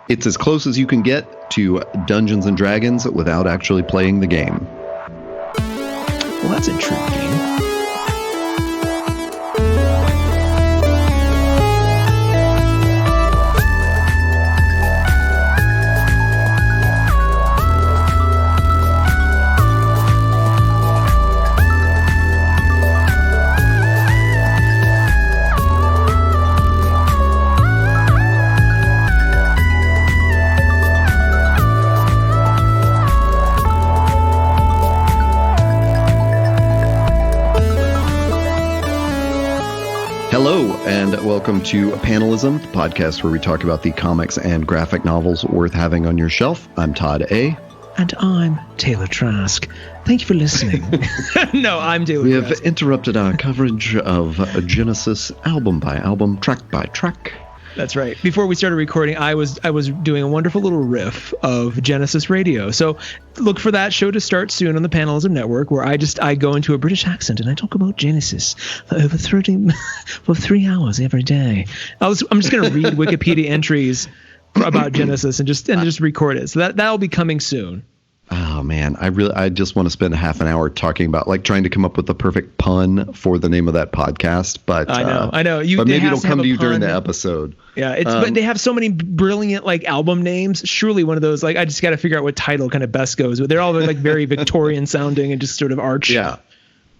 It's as close as you can get to Dungeons and Dragons without actually playing the game. Well, that's intriguing. Hello, and welcome to Panelism, the podcast where we talk about the comics and graphic novels worth having on your shelf. I'm Todd A. And I'm Taylor Trask. Thank you for listening. No, I'm Taylor We Trask. have interrupted our coverage of Genesis album by album, track by track. That's right. Before we started recording, I was doing a wonderful little riff of Genesis Radio. So look for that show to start soon on the Panelism Network, where I go into a British accent and I talk about Genesis for over 3 hours every day. I'm just going to read Wikipedia entries about Genesis and just record it. So that'll be coming soon. Oh man, I just want to spend a half an hour talking about trying to come up with the perfect pun for the name of that podcast. But I know. But maybe it'll come to you during the episode. Yeah, but they have so many brilliant album names. Surely one of those I just got to figure out what title kind of best goes. But they're all very Victorian sounding and just sort of arch. Yeah.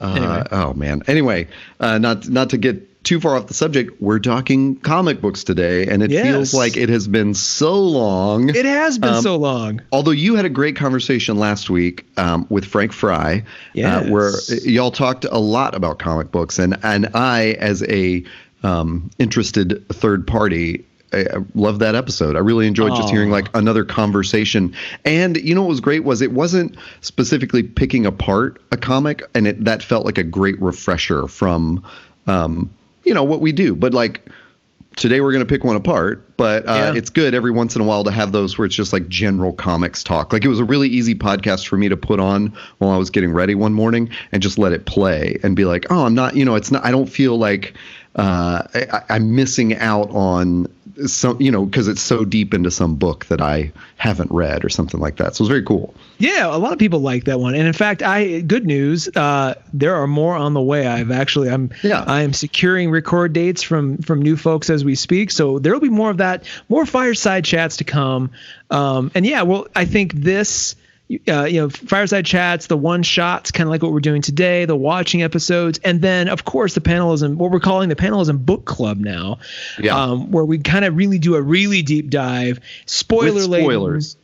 Anyway. Oh man. Anyway, not to get too far off the subject, we're talking comic books today, and it feels like it has been so long. It has been so long. Although you had a great conversation last week with Frank Fry, where y'all talked a lot about comic books, and I, as a interested third party, I love that episode. I really enjoyed just hearing another conversation. And you know what was great was it wasn't specifically picking apart a comic, and that felt like a great refresher from what we do. But today we're going to pick one apart, but it's good every once in a while to have those where it's just general comics talk. It was a really easy podcast for me to put on while I was getting ready one morning and just let it play and be like, oh, I'm not, it's not, I don't feel like I'm missing out on some, because it's so deep into some book that I haven't read or something like that. So it's very cool. Yeah, a lot of people like that one. And in fact, good news, there are more on the way. I am securing record dates from new folks as we speak. So there'll be more of that, more fireside chats to come. I think this, fireside chats, the one shots, kind of like what we're doing today, the watching episodes, and then of course the panelism, what we're calling the Panelism Book Club now, where we kind of really do a really deep dive, spoilers, spoilers,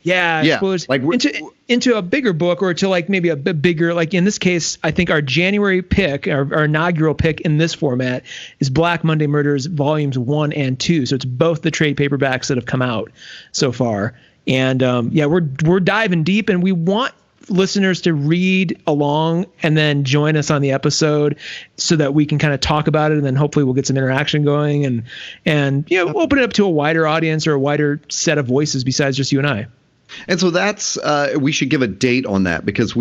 into a bigger book, or to maybe a bit bigger, in this case, I think our January pick, our inaugural pick in this format is Black Monday Murders volumes 1 and 2. So it's both the trade paperbacks that have come out so far. And we're diving deep, and we want listeners to read along and then join us on the episode so that we can kind of talk about it, and then hopefully we'll get some interaction going and open it up to a wider audience or a wider set of voices besides just you and I. And so that's we should give a date on that, because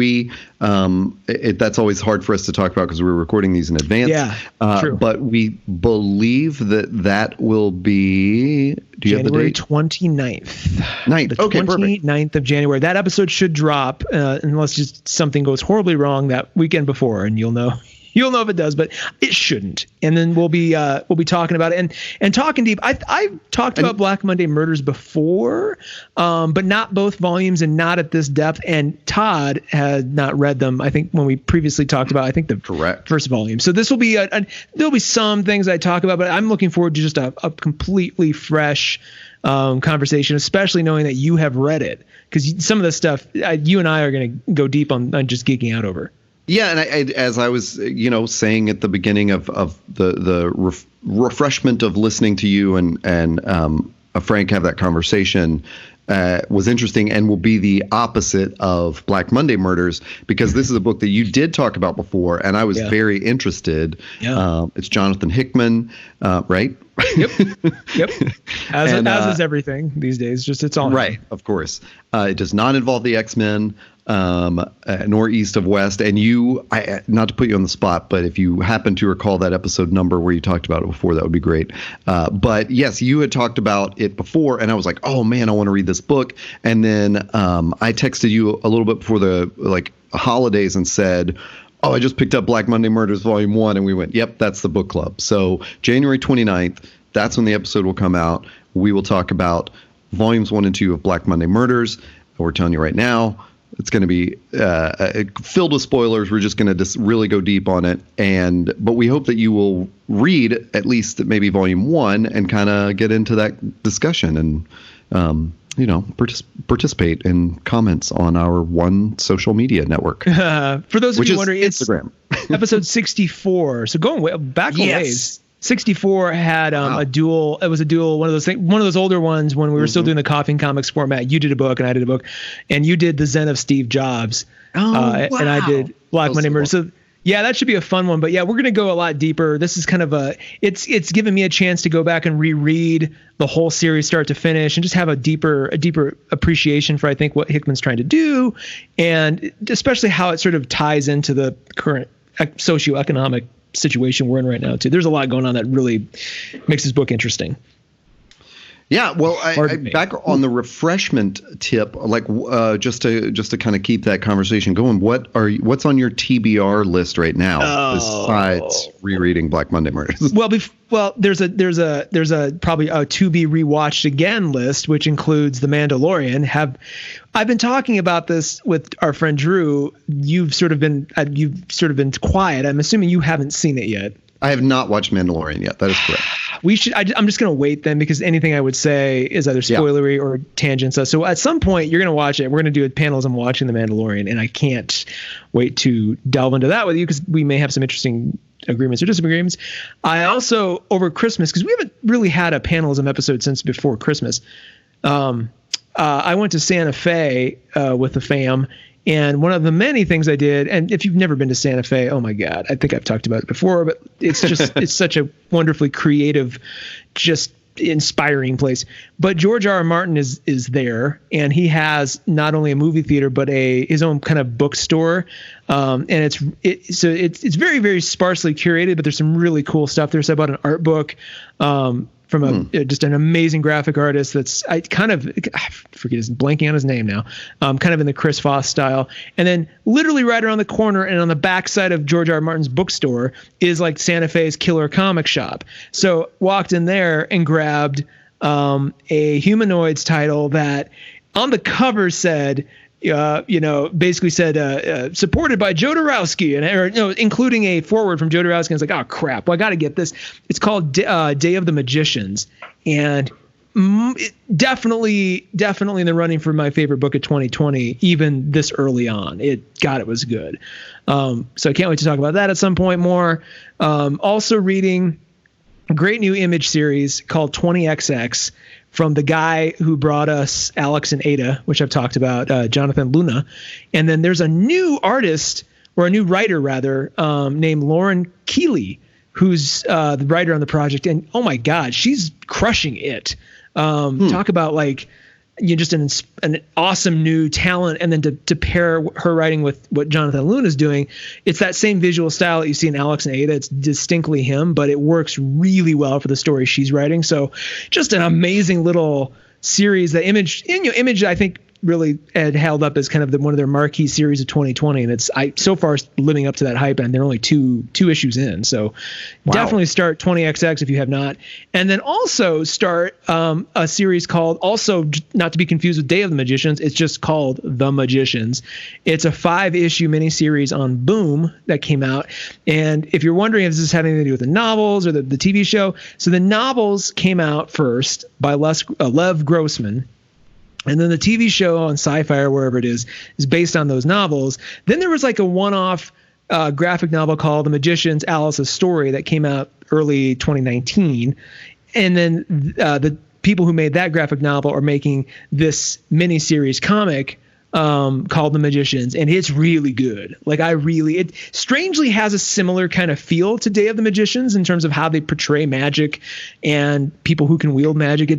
that's always hard for us to talk about because we're recording these in advance. Yeah, true. But we believe that will be January have the date? 29th. Okay, 29th of January. That episode should drop unless just something goes horribly wrong that weekend before, and you'll know. You'll know if it does, but it shouldn't. And then we'll be talking about it and talking deep. I've talked about Black Monday Murders before, but not both volumes and not at this depth. And Todd had not read them, I think, when we previously talked about, I think, the first volume. So this will be there'll be some things I talk about, but I'm looking forward to just a completely fresh conversation, especially knowing that you have read it, because some of the stuff you and I are going to go deep on just geeking out over. Yeah, and as I was, saying at the beginning of the refreshment of listening to you and Frank have that conversation was interesting, and will be the opposite of Black Monday Murders, because this is a book that you did talk about before, and I was very interested. Yeah. It's Jonathan Hickman, right? Yep. As is everything these days. Just it's all right. Of course, it does not involve the X-Men. nor east of west. And not to put you on the spot, but if you happen to recall that episode number where you talked about it before, that would be great. But yes, you had talked about it before, and I was like, oh man, I want to read this book. And then I texted you a little bit before the holidays and said, oh, I just picked up Black Monday Murders Volume 1, and we went, yep, that's the book club. So January 29th, that's when the episode will come out. We will talk about Volumes 1 and 2 of Black Monday Murders. We're telling you right now, it's going to be filled with spoilers. We're just going to really go deep on it. But we hope that you will read at least maybe Volume 1 and kind of get into that discussion and, participate in comments on our one social media network. For those of you wondering, Instagram. It's episode 64. So going back a ways. 64 had a dual. It was a dual, one of those older ones when we were still doing the Coffee and Comics format. You did a book and I did a book, and you did the Zen of Steve Jobs. And I did Black Monday Murders. So yeah, that should be a fun one. But yeah, we're going to go a lot deeper. This is kind of it's given me a chance to go back and reread the whole series start to finish and just have a deeper appreciation for, I think, what Hickman's trying to do, and especially how it sort of ties into the current socioeconomic situation we're in right now too. There's a lot going on that really makes this book interesting. Yeah, well, back on the refreshment tip, just to kind of keep that conversation going. What's on your TBR list right now besides rereading Black Monday Murders? Well, there's a probably a to be rewatched again list, which includes The Mandalorian. I've been talking about this with our friend Drew. You've sort of been quiet. I'm assuming you haven't seen it yet. I have not watched Mandalorian yet. That is correct. We should. I'm just going to wait then, because anything I would say is either spoilery or tangents. So at some point you're going to watch it. We're going to do a panel as I'm watching The Mandalorian, and I can't wait to delve into that with you, because we may have some interesting agreements or disagreements. I also, over Christmas, because we haven't really had a panelism episode since before Christmas, I went to Santa Fe with the fam. And one of the many things I did, and if you've never been to Santa Fe, oh my God, I think I've talked about it before, but it's just, it's such a wonderfully creative, just inspiring place. But George R.R. Martin is there, and he has not only a movie theater, but his own kind of bookstore. And it's very, very sparsely curated, but there's some really cool stuff there. So I bought an art book, from just an amazing graphic artist I forget blanking on his name now, kind of in the Chris Voss style. And then literally right around the corner and on the backside of George R. R. Martin's bookstore is like Santa Fe's killer comic shop. So walked in there and grabbed a Humanoids title that on the cover said, basically said supported by Joe Dorowski, including a foreword from Joe Dorowski. And it's like, oh crap, well, I got to get this. It's called Day of the Magicians, and definitely in the running for my favorite book of 2020, even this early on. It was good. So I can't wait to talk about that at some point more. Also reading a great new Image series called 20XX. From the guy who brought us Alex and Ada, which I've talked about, Jonathan Luna. And then there's a new artist, or a new writer rather, named Lauren Keeley, who's the writer on the project. And oh my God, she's crushing it. Talk about just an awesome new talent. And then to pair her writing with what Jonathan Luna is doing, it's that same visual style that you see in Alex and Ada. It's distinctly him, but it works really well for the story she's writing. So just an amazing little series that Image, I think, really had held up as kind of one of their marquee series of 2020. And it's so far living up to that hype, and they're only two issues in. So Definitely start 20XX if you have not. And then also start a series called, also not to be confused with Day of the Magicians, it's just called The Magicians. It's a 5-issue miniseries on Boom that came out. And if you're wondering if this is having anything to do with the novels or the TV show, so the novels came out first by Lev Grossman. And then the TV show on Sci-Fi or wherever it is based on those novels. Then there was like a one-off graphic novel called The Magicians, Alice's Story that came out early 2019. And then the people who made that graphic novel are making this miniseries comic called The Magicians, and it's really good. Like it strangely has a similar kind of feel to Day of the Magicians in terms of how they portray magic and people who can wield magic.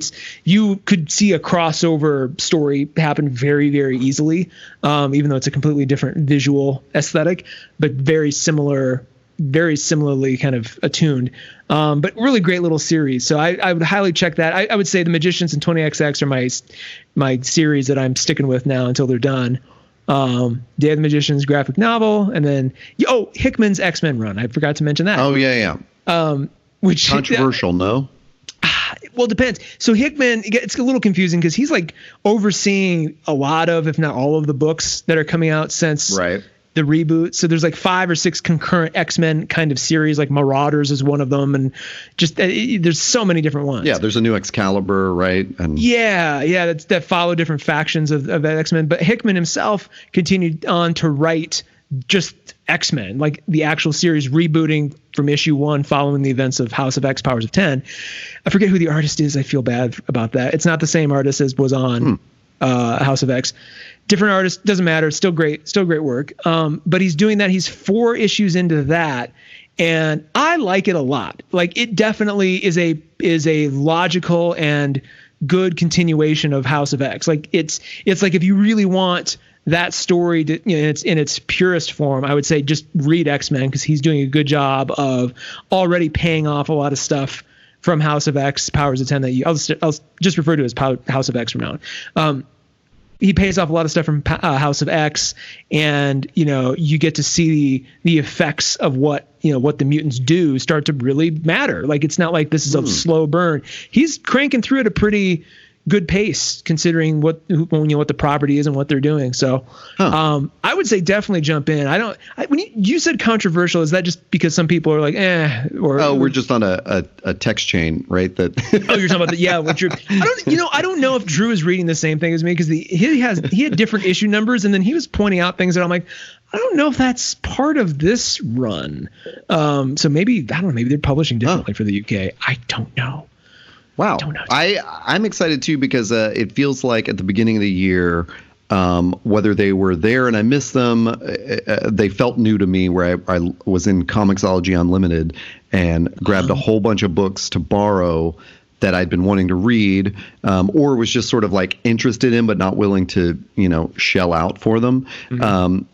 You could see a crossover story happen very, very easily, even though it's a completely different visual aesthetic, but very similarly kind of attuned. But really great little series. So I would highly check that. I would say The Magicians and 20XX are my series that I'm sticking with now until they're done. Day of the Magicians graphic novel, and then Hickman's X-Men run. I forgot to mention that. Oh yeah. Which controversial, no? Well, it depends. So Hickman, it's a little confusing because he's like overseeing a lot of, if not all of the books that are coming out since the reboot. So there's like 5 or 6 concurrent X-Men kind of series, like Marauders is one of them. And just there's so many different ones. Yeah. There's a new Excalibur, right? And that follow different factions of X-Men. But Hickman himself continued on to write just X-Men, like the actual series, rebooting from issue 1 following the events of House of X, Powers of 10. I forget who the artist is. I feel bad about that. It's not the same artist as was on House of X. Different artist, doesn't matter. Still great work. But he's doing that. He's 4 issues into that, and I like it a lot. Like, it definitely is a logical and good continuation of House of X. Like, it's like, if you really want that story to, it's in its purest form, I would say just read X-Men, because he's doing a good job of already paying off a lot of stuff from House of X, Powers of 10 that I'll just refer to as House of X from now on. He pays off a lot of stuff from House of X, and you get to see the effects of what the mutants do start to really matter. Like, it's not like this is a slow burn. He's cranking through at a pretty good pace considering what the property is and what they're doing. So I would say definitely jump in. When you said controversial, is that just because some people are like, we're just on a text chain, right? That you're talking about that. Yeah. With Drew. I don't know if Drew is reading the same thing as me, because he had different issue numbers, and then he was pointing out things that I'm like, I don't know if that's part of this run. So maybe, I don't know, maybe they're publishing differently for the UK. I don't know. Wow. I'm excited too, because it feels like at the beginning of the year, whether they were there and I missed them, they felt new to me, where I was in Comixology Unlimited and grabbed a whole bunch of books to borrow that I'd been wanting to read, or was just sort of like interested in but not willing to, shell out for them.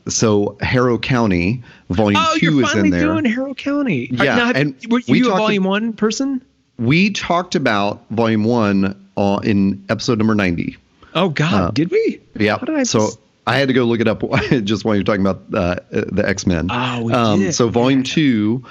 So Harrow County Volume 2 is in there. Oh, you're finally doing Harrow County. Yeah. Were you a Volume 1 person? We talked about Volume 1 in episode number 90. Oh, God. Did we? Yeah. So I had to go look it up just while you're talking about the X-Men. Oh, we did. So Volume 2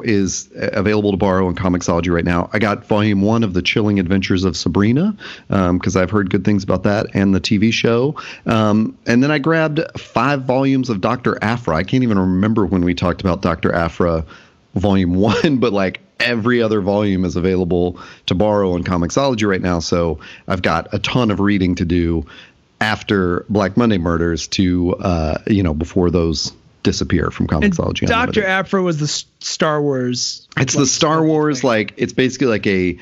is available to borrow on Comixology right now. I got Volume 1 of The Chilling Adventures of Sabrina, because I've heard good things about that and the TV show. And then I grabbed 5 volumes of Dr. Aphra. I can't even remember when we talked about Dr. Aphra Volume 1, but like every other volume is available to borrow on Comixology right now. So I've got a ton of reading to do after Black Monday Murders to, before those disappear from Comixology. And Dr. Aphra was the Star Wars. It's the Star Wars, it's basically like a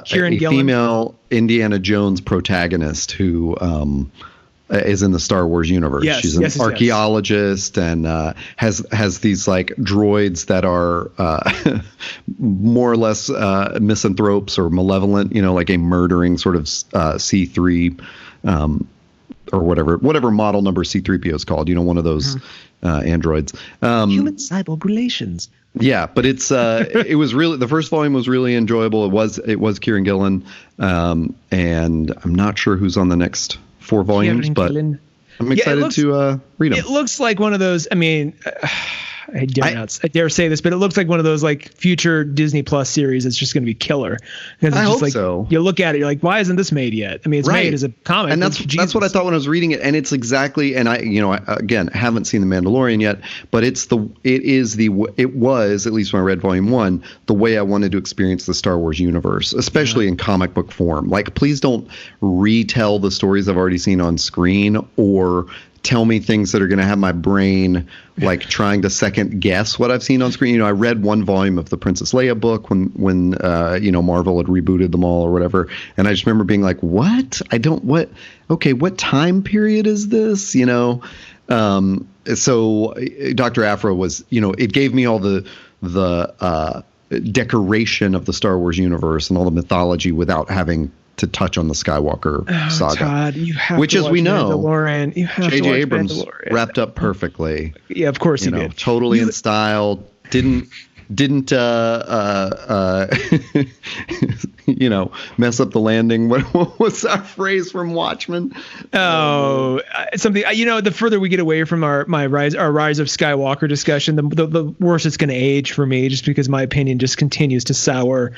female Indiana Jones protagonist who, is in the Star Wars universe. Yes, she's an archaeologist and has these like droids that are more or less misanthropes or malevolent, like a murdering sort of C3 or whatever model number C3PO is called, one of those androids. Human cyborg relations. Yeah, but it's it was really, the first volume was really enjoyable. It was Kieran Gillen, and I'm not sure who's on the next 4 volumes, but I'm excited to read them. It looks like one of those. I mean, I dare say this, but it looks like one of those like future Disney Plus series that's just going to be killer. I hope so. You look at it, you're like, why isn't this made yet? I mean, it's made as a comic, and that's what I thought when I was reading it, and it's exactly. And I again haven't seen The Mandalorian yet, but it was, at least when I read Volume 1, the way I wanted to experience the Star Wars universe, especially in comic book form. Like, please don't retell the stories I've already seen on screen or tell me things that are going to have my brain like trying to second guess what I've seen on screen. I read one volume of the Princess Leia book when Marvel had rebooted them all or whatever, and I just remember being like, what time period is this? So Dr. Aphra was, it gave me all the decoration of the Star Wars universe and all the mythology without having to touch on the Skywalker saga. Todd, you have which, to as watch we know, Mandalorian. You have J.J. to watch Abrams Mandalorian. wrapped up perfectly. Yeah, of course he did. Totally in style. Didn't mess up the landing. What was our phrase from Watchmen? Something. The further we get away from our rise of Skywalker discussion, the worse it's going to age for me, just because my opinion just continues to sour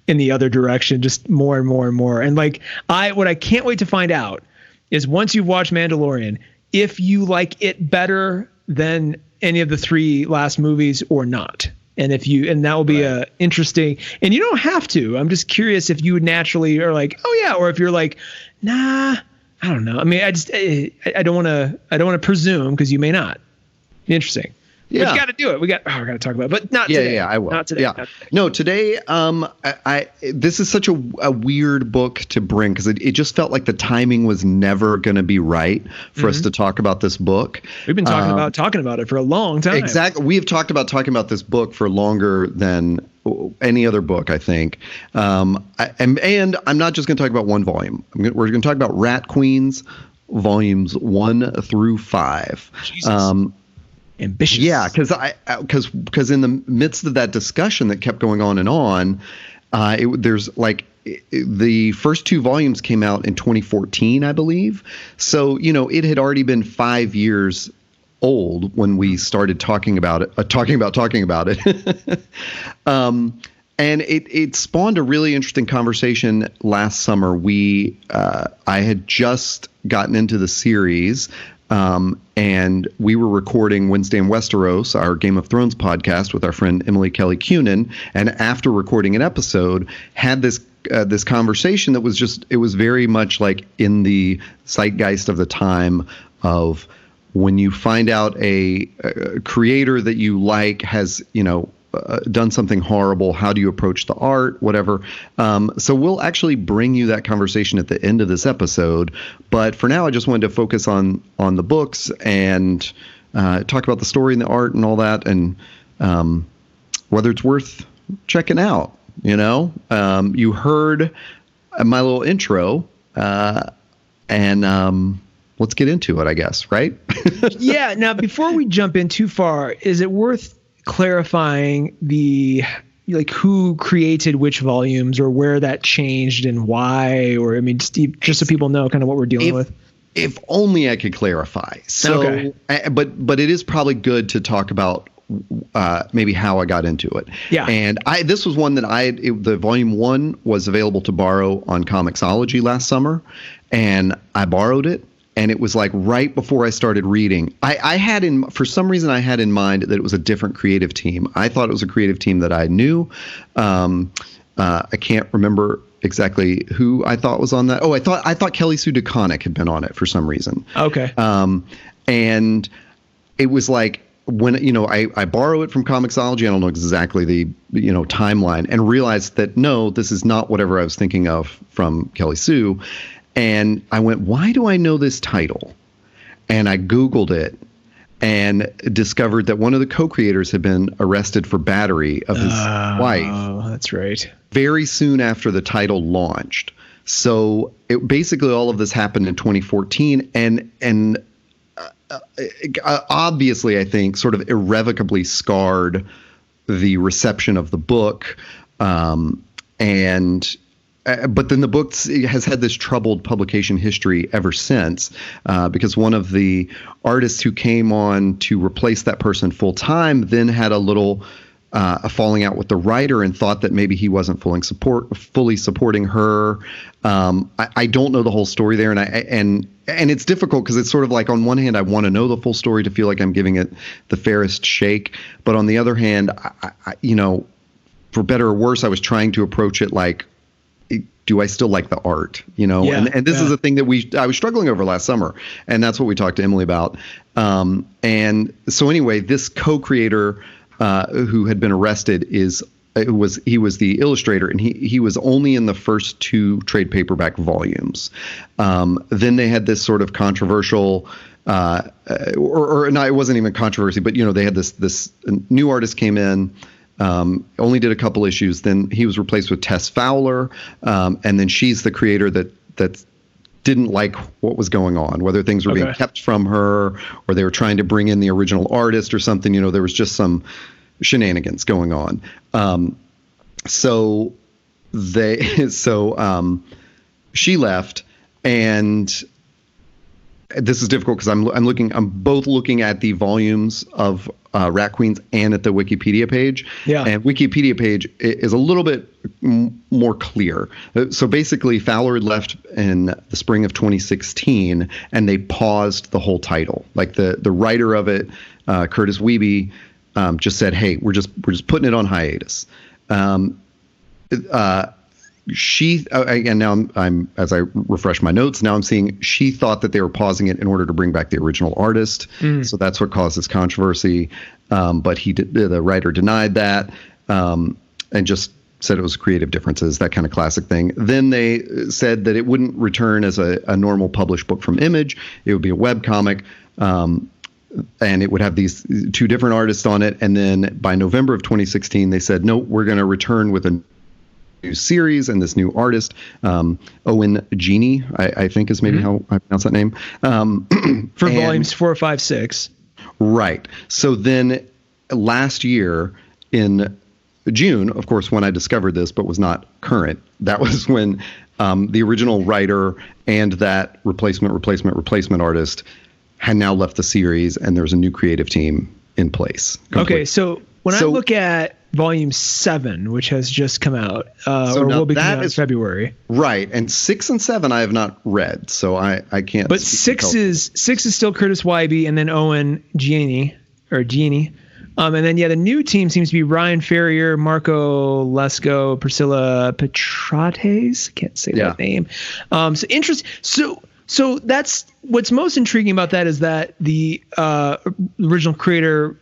in the other direction, just more and more and more. And what I can't wait to find out is, once you've watched Mandalorian, if you like it better than any of the 3 last movies or not. And that will be interesting, and you don't have to. I'm just curious if you would naturally are like, oh yeah, or if you're like, nah, I don't know. I mean, I don't want to presume, because you may not. Interesting. Yeah. But you got to do it. We got to talk about it, but not today. Yeah, I will. Not today. Yeah. Not today. No, today, this is such a weird book to bring, because it just felt like the timing was never going to be right for us to talk about this book. We've been talking about it for a long time. Exactly. We have talked about talking about this book for longer than any other book, I think. And I'm not just going to talk about one volume. We're going to talk about Rat Queens, volumes 1 through 5. Jesus. Ambitious. Yeah, because in the midst of that discussion that kept going on and on, there's the first 2 volumes came out in 2014, I believe. So it had already been 5 years old when we started talking about it. And it spawned a really interesting conversation last summer. I had just gotten into the series. And we were recording Wednesday in Westeros, our Game of Thrones podcast, with our friend Emily Kelley Kunin. And after recording an episode, had this conversation that was it was very much like in the zeitgeist of the time of when you find out a creator that you like has, done something horrible. How do you approach the art, whatever? So we'll actually bring you that conversation at the end of this episode. But for now, I just wanted to focus on the books and talk about the story and the art and all that, and whether it's worth checking out. You heard my little intro, and let's get into it, I guess, right? Yeah. Now, before we jump in too far, is it worth clarifying who created which volumes, or where that changed and why? Or just so people know kind of what we're dealing with. If only I could clarify. So, okay. But it is probably good to talk about maybe how I got into it. Yeah. And this was one that the volume 1 was available to borrow on Comixology last summer, and I borrowed it. And it was right before I started reading. For some reason, I had in mind that it was a different creative team. I thought it was a creative team that I knew. I can't remember exactly who I thought was on that. Oh, I thought Kelly Sue DeConnick had been on it for some reason. Okay. And it was when I borrow it from Comixology. I don't know exactly the timeline, and realized that no, this is not whatever I was thinking of from Kelly Sue. And I went, why do I know this title? And I Googled it and discovered that one of the co-creators had been arrested for battery of his wife. Oh, that's right. Very soon after the title launched. So basically all of this happened in 2014. And obviously, I think, sort of irrevocably scarred the reception of the book. But then the book has had this troubled publication history ever since, because one of the artists who came on to replace that person full time then had a falling out with the writer and thought that maybe he wasn't fully supporting her. I don't know the whole story there, and it's difficult because it's sort of on one hand I want to know the full story to feel like I'm giving it the fairest shake, but on the other hand, I for better or worse, I was trying to approach it do I still like the art? And this is a thing that I was struggling over last summer, and that's what we talked to Emily about. And so anyway, this co-creator who had been arrested he was the illustrator, and he was only in the first 2 trade paperback volumes. Then they had this sort of controversial, or no, it wasn't even controversy, but they had this new artist came in. Only did a couple issues. Then he was replaced with Tess Fowler, and then she's the creator that didn't like what was going on, whether things were being kept from her or they were trying to bring in the original artist or something. There was just some shenanigans going on. So she left, and this is difficult because I'm both looking at the volumes of Rat Queens and at the Wikipedia page. Yeah. And Wikipedia page is a little bit more clear. So basically, Fowler had left in the spring of 2016, and they paused the whole title. Like the writer of it, Curtis Wiebe, just said, "Hey, we're just putting it on hiatus." She again, now I'm as I refresh my notes, now I'm seeing she thought that they were pausing it in order to bring back the original artist. So that's what caused this controversy. But the writer denied that, and just said it was creative differences, that kind of classic thing. Then they said that it wouldn't return as a normal published book from Image. It would be a webcomic. And it would have these 2 different artists on it. And then by November of 2016, they said, no, we're going to return with a new series and this new artist, Owen Genie, I think is maybe how I pronounce that name. For volumes 4, 5, 6. Right. So then last year in June, of course, when I discovered this, but was not current, that was when the original writer and that replacement artist had now left the series, and there's a new creative team in place. Okay, so when I look at volume 7, which has just come out, or will be coming out in February. Right, and 6 and 7 I have not read, so I can't. But 6 is still Curtis Wiebe, and then Owen Genie. And then, the new team seems to be Ryan Ferrier, Marco Lesko, Priscilla Petrates. Can't say that name. So interesting. So that's what's most intriguing about that is that the original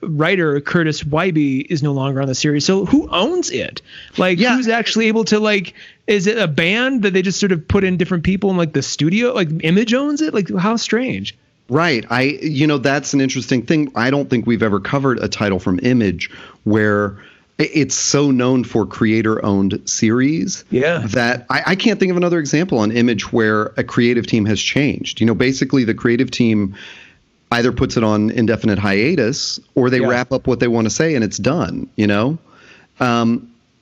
writer Curtis Wiebe is no longer on the series. So who owns it? Who's actually able to is it a band that they just sort of put in different people in the studio? Image owns it? How strange. Right. That's an interesting thing. I don't think we've ever covered a title from Image where it's so known for creator-owned series that I can't think of another example on Image where a creative team has changed. Basically the creative team either puts it on indefinite hiatus or they wrap up what they want to say and it's done,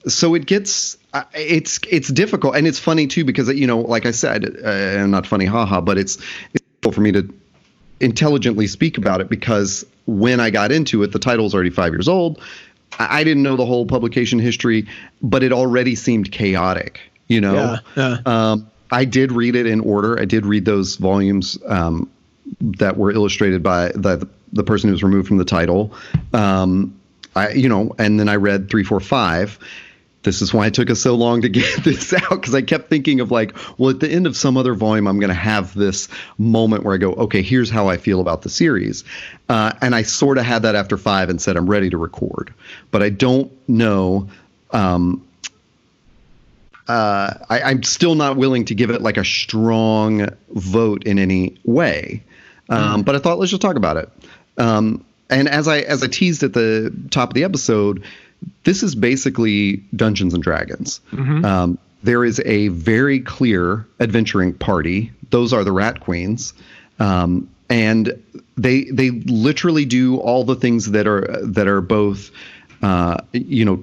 So it gets it's difficult, and it's funny too because like I said, and not funny, haha, but it's difficult for me to intelligently speak about it because when I got into it, the title's already 5 years old. I didn't know the whole publication history, but it already seemed chaotic, I did read it in order. I did read those volumes that were illustrated by the person who was removed from the title. And then I read 3, 4, 5. This is why it took us so long to get this out, because I kept thinking of at the end of some other volume, I'm going to have this moment where I go, okay, here's how I feel about the series. And I sort of had that after 5 and said, I'm ready to record. But I don't know. I'm still not willing to give it a strong vote in any way. But I thought, let's just talk about it. And as I teased at the top of the episode, this is basically Dungeons and Dragons. There is a very clear adventuring party. Those are the Rat Queens. And they literally do all the things that are both,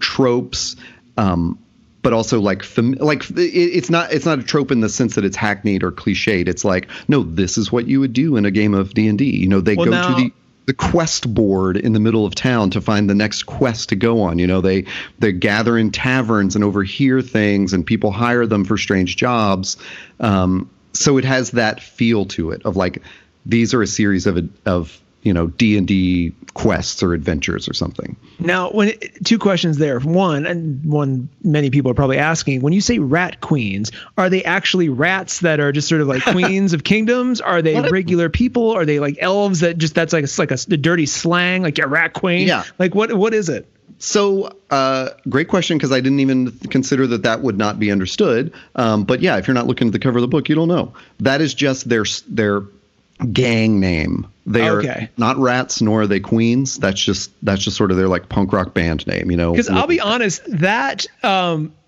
tropes, but also it's not a trope in the sense that it's hackneyed or cliched. It's no, this is what you would do in a game of D&D. They go to the quest board in the middle of town to find the next quest to go on. They gather in taverns and overhear things, and people hire them for strange jobs. So it has that feel to it of these are a series of D&D quests or adventures or something. Now, two questions there. One many people are probably asking, when you say rat queens, are they actually rats that are just sort of like queens of kingdoms? Are they regular people? Are they like elves that's like a dirty slang, like a rat queen? Yeah. Like what is it? So, great question, because I didn't even consider that would not be understood. But yeah, if you're not looking at the cover of the book, you don't know. That is just their gang name. They are not rats, nor are they queens. That's just sort of their like punk rock band name, Because I'll be honest, that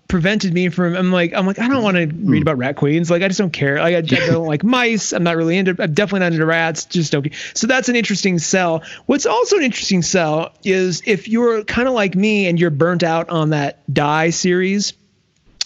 prevented me from. I'm like I don't want to read about rat queens. Like I just don't care. Like I don't like mice. I'm definitely not into rats. Just don't. So that's an interesting sell. What's also an interesting sell is if you're kind of like me and you're burnt out on that Die series,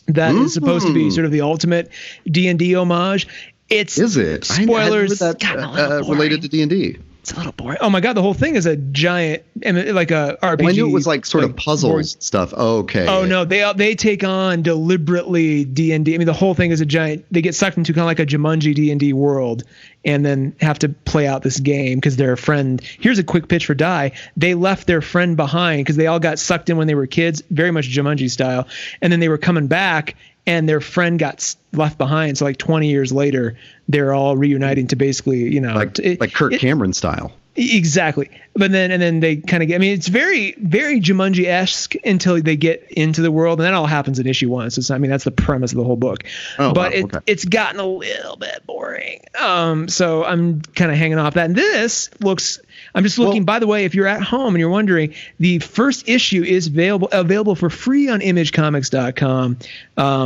that is supposed to be sort of the ultimate D&D homage. Is it? Spoilers. I that related to D&D. It's a little boring. Oh my God, the whole thing is a giant, like a RPG. Well, I knew it was like sort of puzzles stuff. Oh, okay. Oh no, they take on deliberately D&D. I mean, the whole thing is a giant. They get sucked into kind of like a Jumanji D&D world, and then have to play out this game because their friend. Here's a quick pitch for Die. They left their friend behind because they all got sucked in when they were kids, very much Jumanji style, and then they were coming back. And their friend got left behind. So like 20 years later, they're all reuniting to basically, like Kirk Cameron style. Exactly. But then they kind of get, I mean, it's very, very Jumanji-esque until they get into the world. And that all happens in issue 1. So that's the premise of the whole book. Oh, but wow, it's gotten a little bit boring. So I'm kind of hanging off that. And I'm just looking, by the way, if you're at home and you're wondering, the first issue is available for free on imagecomics.com.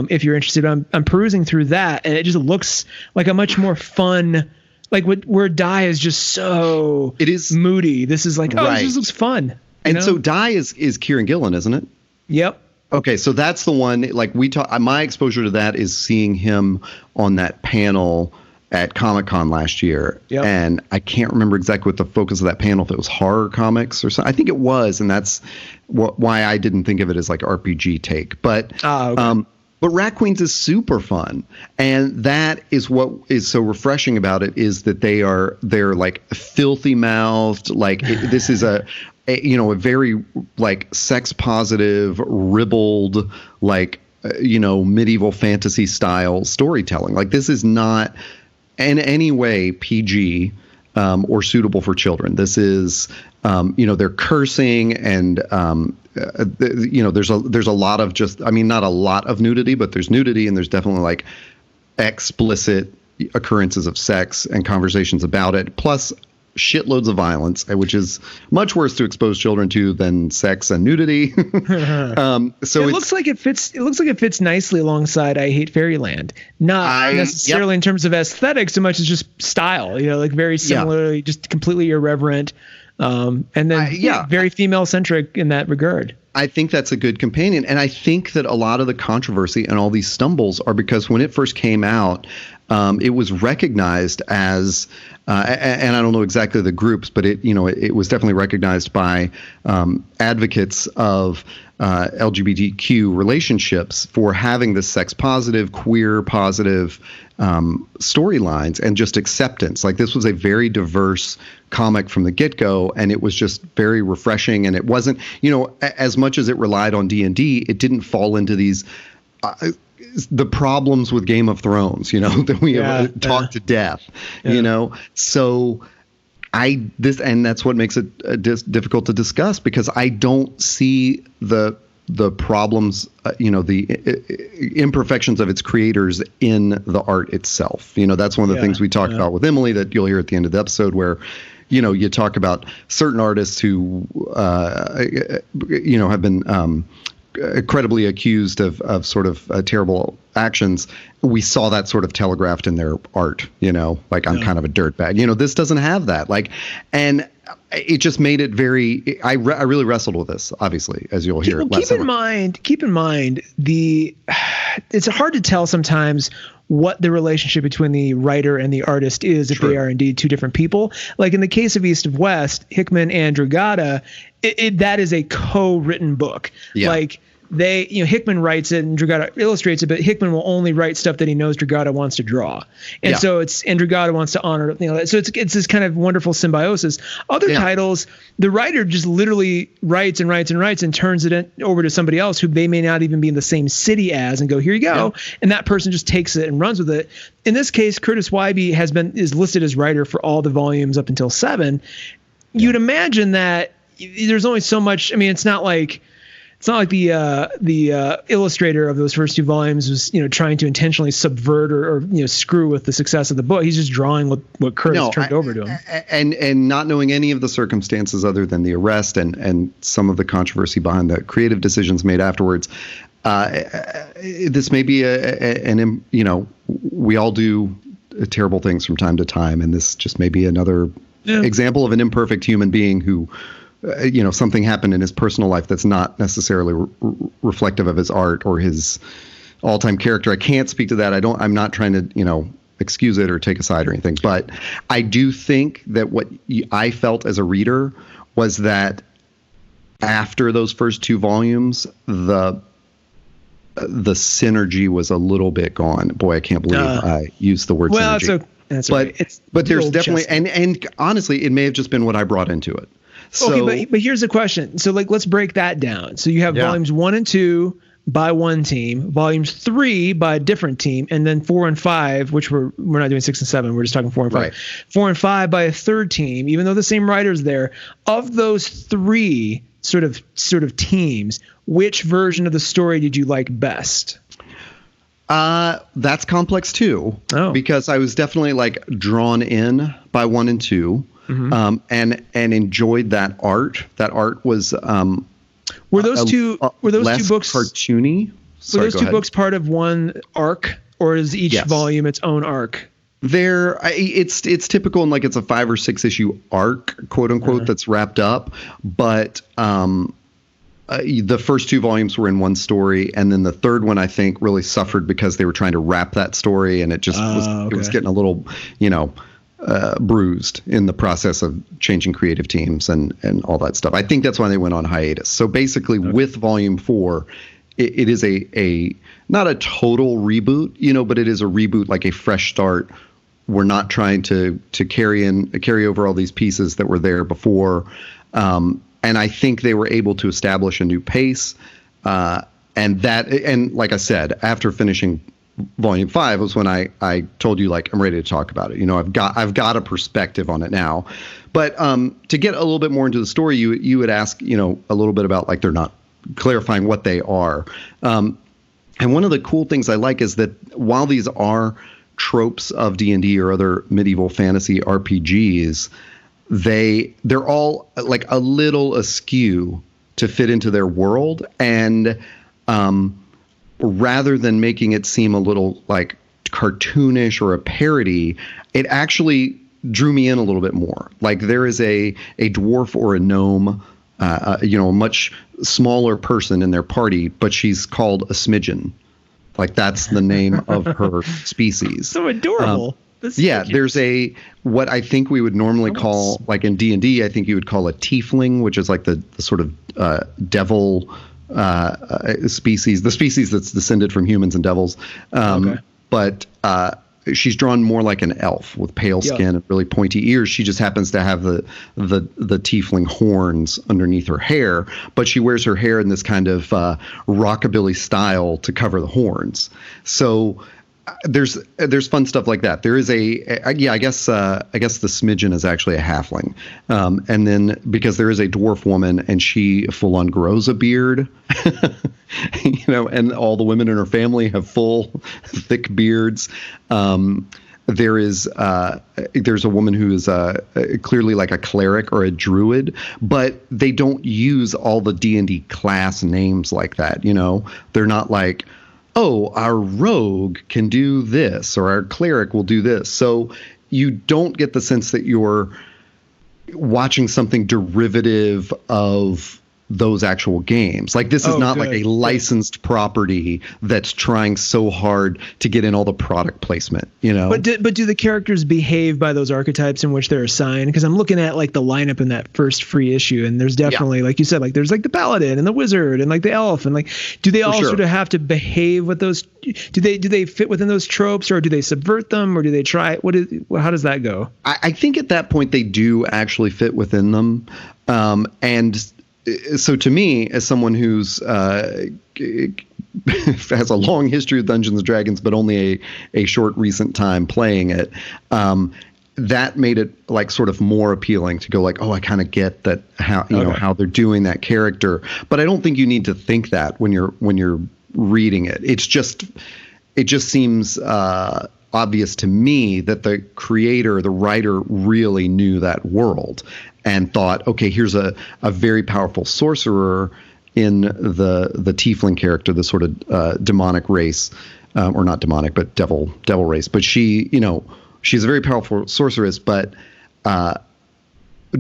If you're interested, I'm perusing through that, and it just looks like a much more fun, like where Die is just so moody. This is like, this just looks fun. So Die is Kieran Gillen, isn't it? Yep. Okay, so that's the one. Like my exposure to that is seeing him on that panel at Comic-Con last year. Yep. And I can't remember exactly what the focus of that panel, if it was horror comics or something. I think it was, and that's why I didn't think of it as like RPG take. But but Rat Queens is super fun, and that is what is so refreshing about it, is that they're like filthy mouthed. Like this is a very like sex positive, ribald, like medieval fantasy style storytelling. Like this is not in any way PG or suitable for children. This is, they're cursing and, there's a lot of not a lot of nudity, but there's nudity, and there's definitely like explicit occurrences of sex and conversations about it, plus shitloads of violence, which is much worse to expose children to than sex and nudity. So it looks like it fits nicely alongside I Hate Fairyland. Not necessarily in terms of aesthetics so much as just style, like very similarly, just completely irreverent. And then very female centric in that regard. I think that's a good companion. And I think that a lot of the controversy and all these stumbles are because when it first came out, it was recognized as, and I don't know exactly the groups, but it was definitely recognized by advocates of LGBTQ relationships for having this sex positive, queer positive storylines and just acceptance. Like this was a very diverse comic from the get-go, and it was just very refreshing. And it wasn't, as much as it relied on D&D, it didn't fall into these the problems with Game of Thrones, that we have talked to death, So and that's what makes it difficult to discuss, because I don't see the problems, the imperfections of its creators in the art itself. That's one of the things we talked about with Emily that you'll hear at the end of the episode, where you talk about certain artists who have been incredibly accused of sort of terrible actions. We saw that sort of telegraphed in their art, like I'm kind of a dirtbag. This doesn't have that. And it just made it very. I really wrestled with this, obviously, as you'll hear. Keep in mind, it's hard to tell sometimes what the relationship between the writer and the artist is if they are indeed two different people. Like in the case of East of West, Hickman and Dragata, that is a co-written book. Yeah. Like Hickman writes it and Dragotta illustrates it, but Hickman will only write stuff that he knows Dragotta wants to draw. And so Dragotta wants to honor, so it's this kind of wonderful symbiosis. Other titles, the writer just literally writes and writes and writes and turns it over to somebody else who they may not even be in the same city as and go, here you go. Yeah. And that person just takes it and runs with it. In this case, Curtis Wybe is listed as writer for all the volumes up until 7. You'd imagine that there's only so much. I mean, it's not like the illustrator of those first 2 volumes was trying to intentionally subvert or screw with the success of the book. He's just drawing what Curtis turned over to him, and not knowing any of the circumstances other than the arrest and some of the controversy behind the creative decisions made afterwards. This may be we all do terrible things from time to time, and this just may be another example of an imperfect human being who. Something happened in his personal life that's not necessarily reflective of his art or his all-time character. I can't speak to that. I'm not trying to, excuse it or take a side or anything. But I do think that what I felt as a reader was that after those first 2 volumes, the synergy was a little bit gone. Boy, I can't believe I used the word synergy. That's right. But there's definitely, and honestly, it may have just been what I brought into it. So, okay, but here's the question. So let's break that down. So you have volumes 1 and 2 by one team, volumes 3 by a different team, and then 4 and 5, which we're not doing 6 and 7. We're just talking 4 and 5. Right. 4 and 5 by a third team, even though the same writer's there. Of those 3 sort of teams, which version of the story did you like best? That's complex too, because I was definitely drawn in by 1 and 2. Mm-hmm. And enjoyed that art. That art was were those two books cartoony? Were those 2 books part of one arc, or is each volume its own arc? It's typical in it's a 5 or 6 issue arc, quote unquote, that's wrapped up. But the first 2 volumes were in one story, and then the third one I think really suffered because they were trying to wrap that story, and it just it was getting a little bruised in the process of changing creative teams and all that stuff. I think that's why they went on hiatus. So basically with volume 4, it is a not a total reboot, but it is a reboot, like a fresh start. We're not trying to carry over all these pieces that were there before. And I think they were able to establish a new pace. And like I said, after finishing Volume 5 was when I told you I'm ready to talk about it. I've got a perspective on it now. But to get a little bit more into the story, you would ask a little bit about they're not clarifying what they are. And one of the cool things I like is that while these are tropes of D&D or other medieval fantasy RPGs, they're all a little askew to fit into their world, and rather than making it seem a little cartoonish or a parody, it actually drew me in a little bit more. There is a dwarf or a gnome, a much smaller person in their party, but she's called a smidgen. That's the name of her species. So adorable. There's what I think we would normally call, in D&D, I think you would call a tiefling, which is the sort of devil species, the species that's descended from humans and devils. But she's drawn more like an elf with pale skin and really pointy ears. She just happens to have the tiefling horns underneath her hair, but she wears her hair in this kind of rockabilly style to cover the horns. So there's fun stuff like that. There is I guess the smidgen is actually a halfling. And then because there is a dwarf woman and she full on grows a beard, and all the women in her family have full thick beards. There's a woman who is clearly a cleric or a druid, but they don't use all the D&D class names like that. They're not our rogue can do this or our cleric will do this. So you don't get the sense that you're watching something derivative of those actual games. Like this is not like a licensed property that's trying so hard to get in all the product placement, But do the characters behave by those archetypes in which they're assigned? Because I'm looking at like the lineup in that first free issue, and there's definitely, like you said, like there's like the paladin and the wizard and like the elf, and like do they all sort of have to behave with those? Do they fit within those tropes, or do they subvert them, or do they try? How does that go? I think at that point they do actually fit within them, and so to me, as someone who's has a long history of Dungeons and Dragons, but only a short recent time playing it, that made it like sort of more appealing to go like, oh, I kind of get that how how they're doing that character, but I don't think you need to think that when you're reading it. It just seems obvious to me that the creator, the writer, really knew that world and thought, okay, here's a very powerful sorcerer in the tiefling character, the sort of demonic race, or not demonic, but devil race. But she, she's a very powerful sorceress, but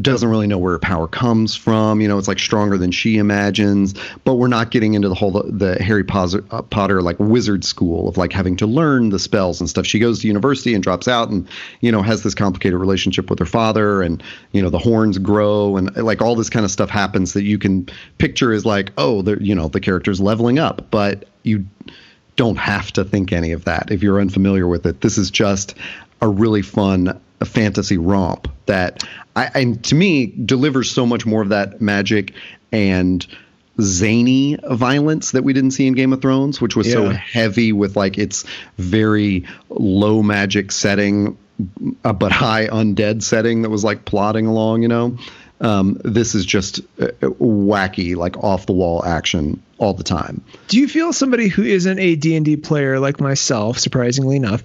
doesn't really know where her power comes from. It's like stronger than she imagines. But we're not getting into the Harry Potter like wizard school of like having to learn the spells and stuff. She goes to university and drops out and has this complicated relationship with her father, and the horns grow and like all this kind of stuff happens that you can picture as like, oh, the character's leveling up, but you don't have to think any of that if you're unfamiliar with it. This is just a really fun fantasy romp that and to me delivers so much more of that magic and zany violence that we didn't see in Game of Thrones, which was so heavy with like its very low magic setting, but high undead setting that was like plodding along, this is just wacky, like off the wall action all the time. Do you feel somebody who isn't a D&D player like myself, surprisingly enough,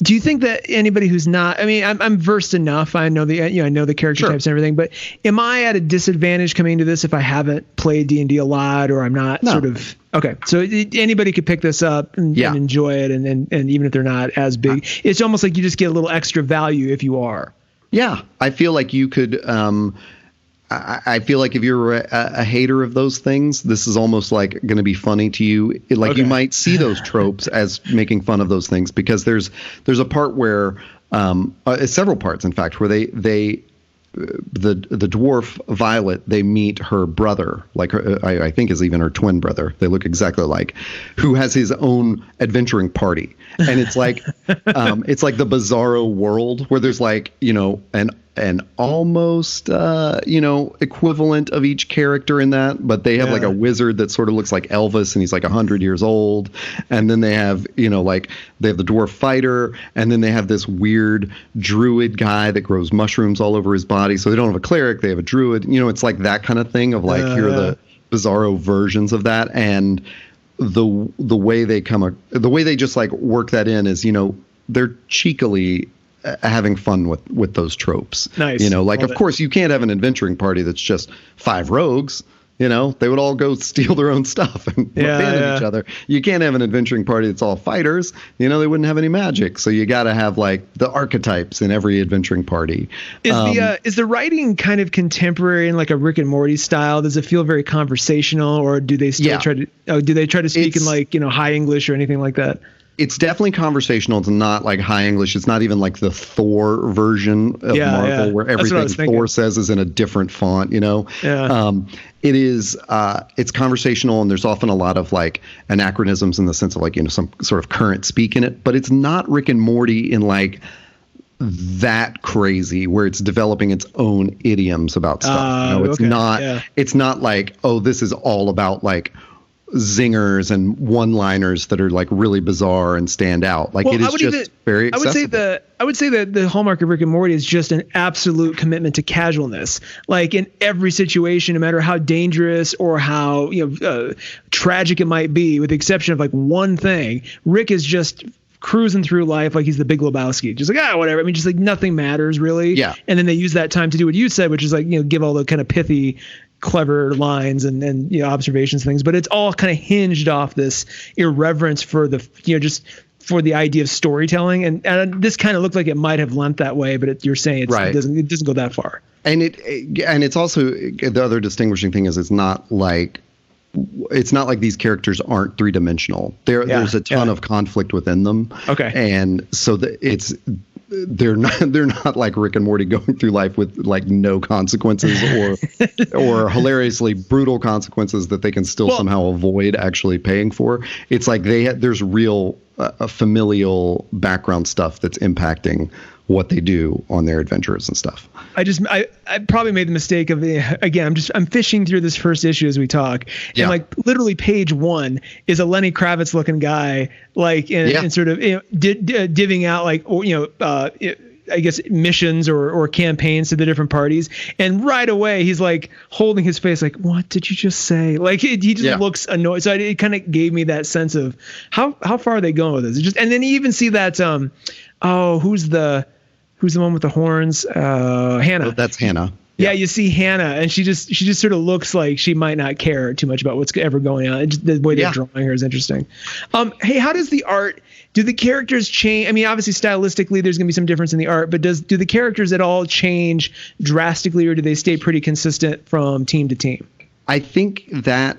do you think that anybody who's not, I mean, I'm versed enough. I know I know the character types and everything, but am I at a disadvantage coming into this if I haven't played D&D a lot, or I'm not sort of, okay. So anybody could pick this up and enjoy it. And even if they're not as big, it's almost like you just get a little extra value if you are. Yeah. I feel like you could, I feel like if you're a hater of those things, this is almost like going to be funny to you. You might see those tropes as making fun of those things, because there's a part where several parts, in fact, where the dwarf Violet, they meet her brother, like I think is even her twin brother. They look exactly alike, who has his own adventuring party, and it's like it's like the Bizarro world where there's like an almost equivalent of each character in that, but they have like a wizard that sort of looks like Elvis and he's like 100 years old, and then they have they have the dwarf fighter, and then they have this weird druid guy that grows mushrooms all over his body. So they don't have a cleric, they have a druid. It's like that kind of thing of like here are the Bizarro versions of that, and the way they just like work that in is they're cheekily having fun with those tropes. Nice. Of course you can't have an adventuring party that's just 5 rogues. They would all go steal their own stuff and abandon each other. You can't have an adventuring party that's all fighters. They wouldn't have any magic. So you got to have like the archetypes in every adventuring party. Is the writing kind of contemporary in like a Rick and Morty style? Does it feel very conversational, or do they still try to speak in like high English or anything like that? It's definitely conversational. It's not like high English. It's not even like the Thor version of Marvel where everything Thor says is in a different font, It is, it's conversational, and there's often a lot of like anachronisms in the sense of like, some sort of current speak in it, but it's not Rick and Morty in like that crazy where it's developing its own idioms about stuff. It's not like, oh, this is all about like zingers and one-liners that are like really bizarre and stand out. Like it is just very accessible. I would say that the hallmark of Rick and Morty is just an absolute commitment to casualness. Like in every situation, no matter how dangerous or how tragic it might be, with the exception of like one thing, Rick is just cruising through life like he's the Big Lebowski, just like whatever. I mean, just like nothing matters really. Yeah. And then they use that time to do what you said, which is like give all the kind of pithy, clever lines and observations, things, but it's all kind of hinged off this irreverence for the just for the idea of storytelling, and this kind of looked like it might have lent that way, but you're saying it doesn't go that far. And it's also, the other distinguishing thing is it's not like these characters aren't three-dimensional. There's a ton of conflict within them. Okay. And so they're not like Rick and Morty going through life with like no consequences or hilariously brutal consequences that they can still somehow avoid actually paying for. It's like there's real familial background stuff that's impacting what they do on their adventures and stuff. I probably made the mistake of I'm fishing through this first issue as we talk, and like literally page 1 is a Lenny Kravitz looking guy, like in sort of divvying out like I guess missions or campaigns to the different parties, and right away he's like holding his face like, what did you just say? Like he just looks annoyed. So it kind of gave me that sense of how far are they going with this? And then you even see that who's the one with the horns? Hannah. Oh, that's Hannah. Yeah, you see Hannah, and she just sort of looks like she might not care too much about what's ever going on. The way they're drawing her is interesting. Hey, how does the art? Do the characters change? I mean, obviously stylistically, there's going to be some difference in the art, but do the characters at all change drastically, or do they stay pretty consistent from team to team? I think that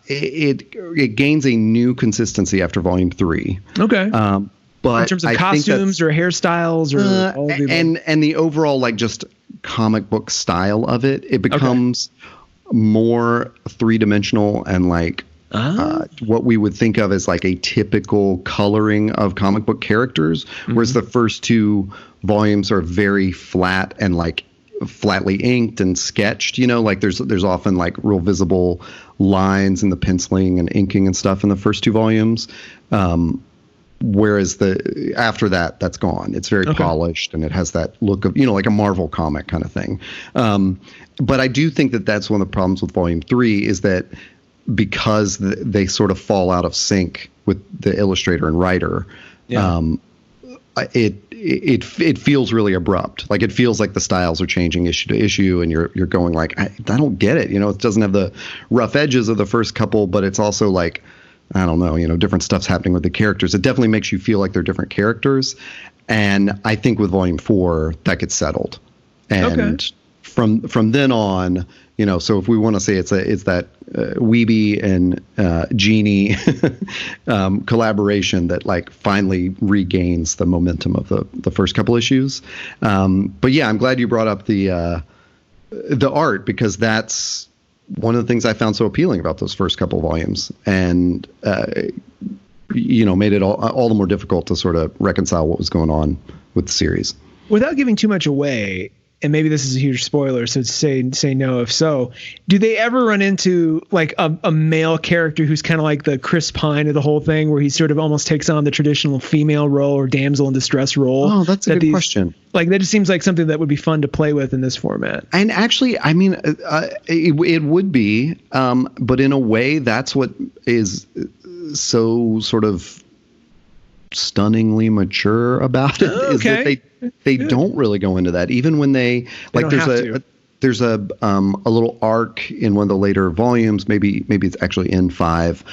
it gains a new consistency after Volume 3. Okay. But in terms of costumes or hairstyles or all and the overall like just comic book style of it becomes more three-dimensional and like what we would think of as like a typical coloring of comic book characters, whereas the first 2 volumes are very flat and like flatly inked and sketched. Like there's often like real visible lines in the penciling and inking and stuff in the first 2 volumes. Whereas after that's gone. It's very polished, and it has that look of, like a Marvel comic kind of thing. But I do think that that's one of the problems with Volume 3 is that because they sort of fall out of sync with the illustrator and writer, it feels really abrupt. Like it feels like the styles are changing issue to issue, and you're going like, I don't get it. It doesn't have the rough edges of the first couple, but it's also like, I don't know, different stuff's happening with the characters. It definitely makes you feel like they're different characters. And I think with Volume 4, that gets settled. And from then on, so if we want to say it's that Weeby and Genie collaboration that like finally regains the momentum of the first couple issues. But yeah, I'm glad you brought up the art, because that's one of the things I found so appealing about those first couple volumes, and made it all the more difficult to sort of reconcile what was going on with the series. Without giving too much away, and maybe this is a huge spoiler, so say no if so, do they ever run into like a male character who's kind of like the Chris Pine of the whole thing, where he sort of almost takes on the traditional female role or damsel in distress role? Oh, that's a good question. Like that just seems like something that would be fun to play with in this format. And actually, I mean, it would be, but in a way, that's what is so sort of stunningly mature about it, is that they don't really go into that, even when they like there's a little arc in one of the later volumes, maybe it's actually in 5,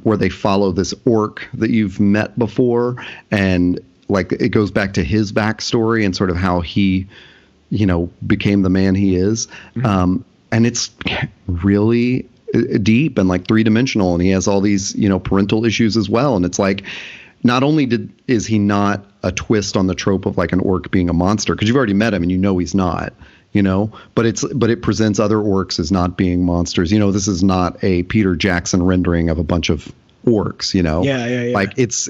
where they follow this orc that you've met before, and like it goes back to his backstory and sort of how he became the man he is. And it's really deep and like three-dimensional, and he has all these parental issues as well, and it's like, not only is he not a twist on the trope of like an orc being a monster, because you've already met him and he's not, but it presents other orcs as not being monsters. This is not a Peter Jackson rendering of a bunch of orcs, Yeah. Like it's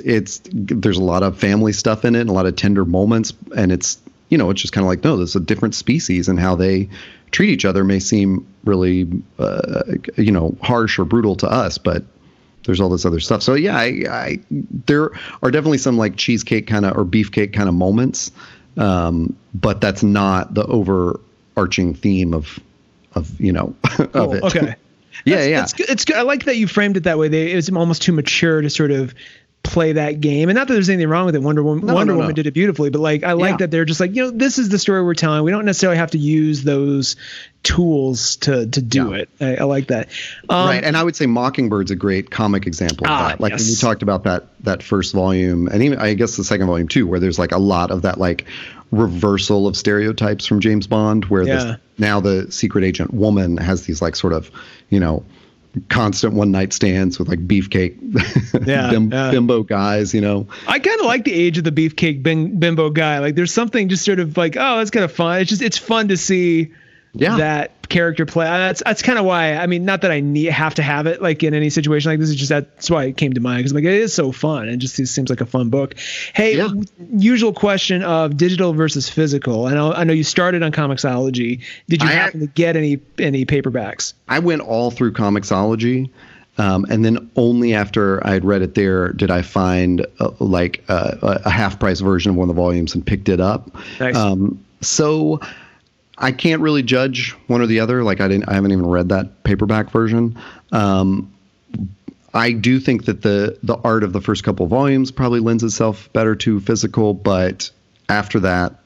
there's a lot of family stuff in it and a lot of tender moments, and it's it's just kind of like, no, this is a different species, and how they treat each other may seem really harsh or brutal to us, but there's all this other stuff. So yeah, I there are definitely some like cheesecake kind of or beefcake kind of moments, but that's not the overarching theme of of it. Okay. Yeah. It's good. I like that you framed it that way. It was almost too mature to sort of play that game. And not that there's anything wrong with it. Wonder Woman did it beautifully, but like I like that they're just like, this is the story we're telling. We don't necessarily have to use those tools to do it. I like that. Right. And I would say Mockingbird's a great comic example of that. Like when you talked about that first volume, and even I guess the second volume too, where there's like a lot of that like reversal of stereotypes from James Bond, where now the secret agent woman has these like sort of, constant one night stands with like beefcake bimbo guys. I kind of like the age of the beefcake bimbo guy. Like there's something just sort of like, oh, that's kind of fun. It's fun to see that character play. That's kind of why. I mean, not that I have to have it like in any situation like this. It's just that's why it came to mind, because like it is so fun and just it seems like a fun book. Hey, usual question of digital versus physical. I know you started on Comixology. Did you happen to get any paperbacks? I went all through Comixology. And then only after I had read it there did I find a half price version of one of the volumes and picked it up. Nice. So I can't really judge one or the other. Like I haven't even read that paperback version. I do think that the art of the first couple of volumes probably lends itself better to physical, but after that,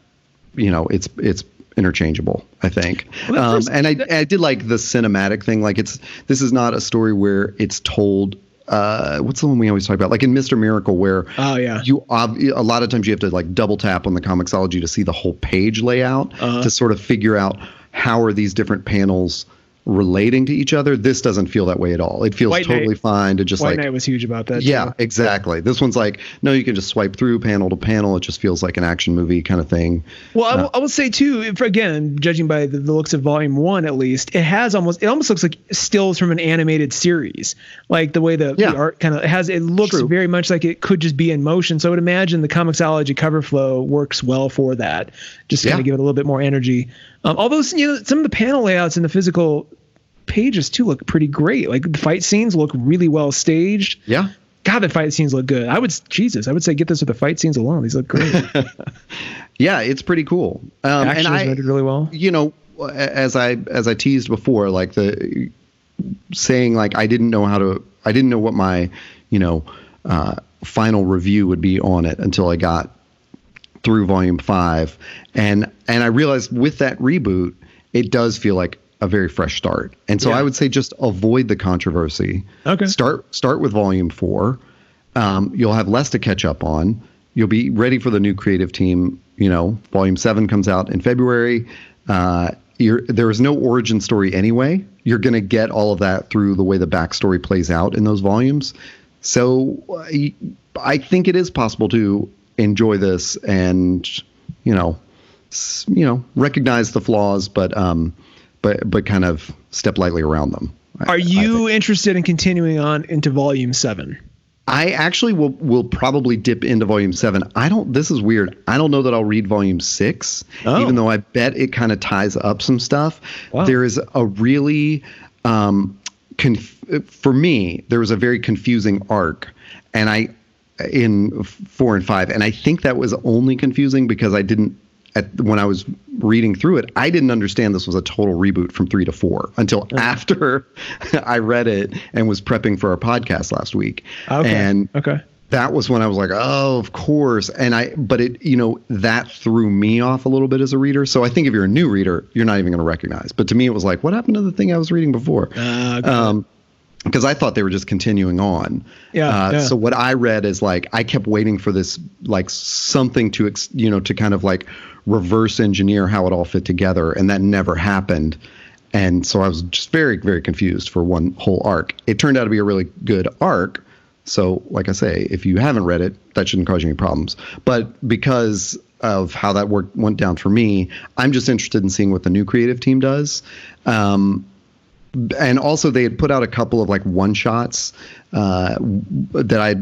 it's interchangeable, I think. Well, and I did like the cinematic thing. Like this is not a story where it's told. What's the one we always talk about? Like in Mr. Miracle, where a lot of times you have to like double tap on the Comixology to see the whole page layout to sort of figure out how are these different panels relating to each other. This doesn't feel that way at all. It feels totally fine to just White Knight was huge about that. Yeah, too. Exactly. This one's like, no, you can just swipe through panel to panel. It just feels like an action movie kind of thing. Well, I will say too, again, judging by the looks of volume 1, at least, it almost looks like stills from an animated series. Like the way the art kind of it looks very much like it could just be in motion. So I would imagine the Comixology cover flow works well for that. Just kind of give it a little bit more energy. Although some of the panel layouts in the physical pages too look pretty great. Like the fight scenes look really well staged. Yeah. God, the fight scenes look good. I would say get this with the fight scenes alone. These look great. Yeah, it's pretty cool. Action is rendered really well. As I teased before, like the saying like I didn't know what my final review would be on it until I got through volume 5, and I realized with that reboot, it does feel like a very fresh start. And so I would say just avoid the controversy. Okay. Start with volume 4. You'll have less to catch up on. You'll be ready for the new creative team. Volume 7 comes out in February. There is no origin story anyway. You're going to get all of that through the way the backstory plays out in those volumes. So I think it is possible to enjoy this and, recognize the flaws, but kind of step lightly around them. Are you interested in continuing on into volume 7? I actually will probably dip into volume 7. This is weird. I don't know that I'll read volume 6, even though I bet it kind of ties up some stuff. Wow. There is a really, for me, there was a very confusing arc, and in 4 and 5, and I think that was only confusing because when I was reading through it, I didn't understand this was a total reboot from 3 to 4 until after I read it and was prepping for our podcast last week. Okay. And that was when I was like, oh, of course. But that threw me off a little bit as a reader. So I think if you're a new reader, you're not even going to recognize. But to me, it was like, what happened to the thing I was reading before? Because I thought they were just continuing on. So what I read is like I kept waiting for this like something to to kind of like reverse engineer how it all fit together, and that never happened. And so I was just very, very confused for one whole arc. It turned out to be a really good arc. So like I say, if you haven't read it, that shouldn't cause you any problems. But because of how that went down for me, I'm just interested in seeing what the new creative team does. And also they had put out a couple of like one shots that I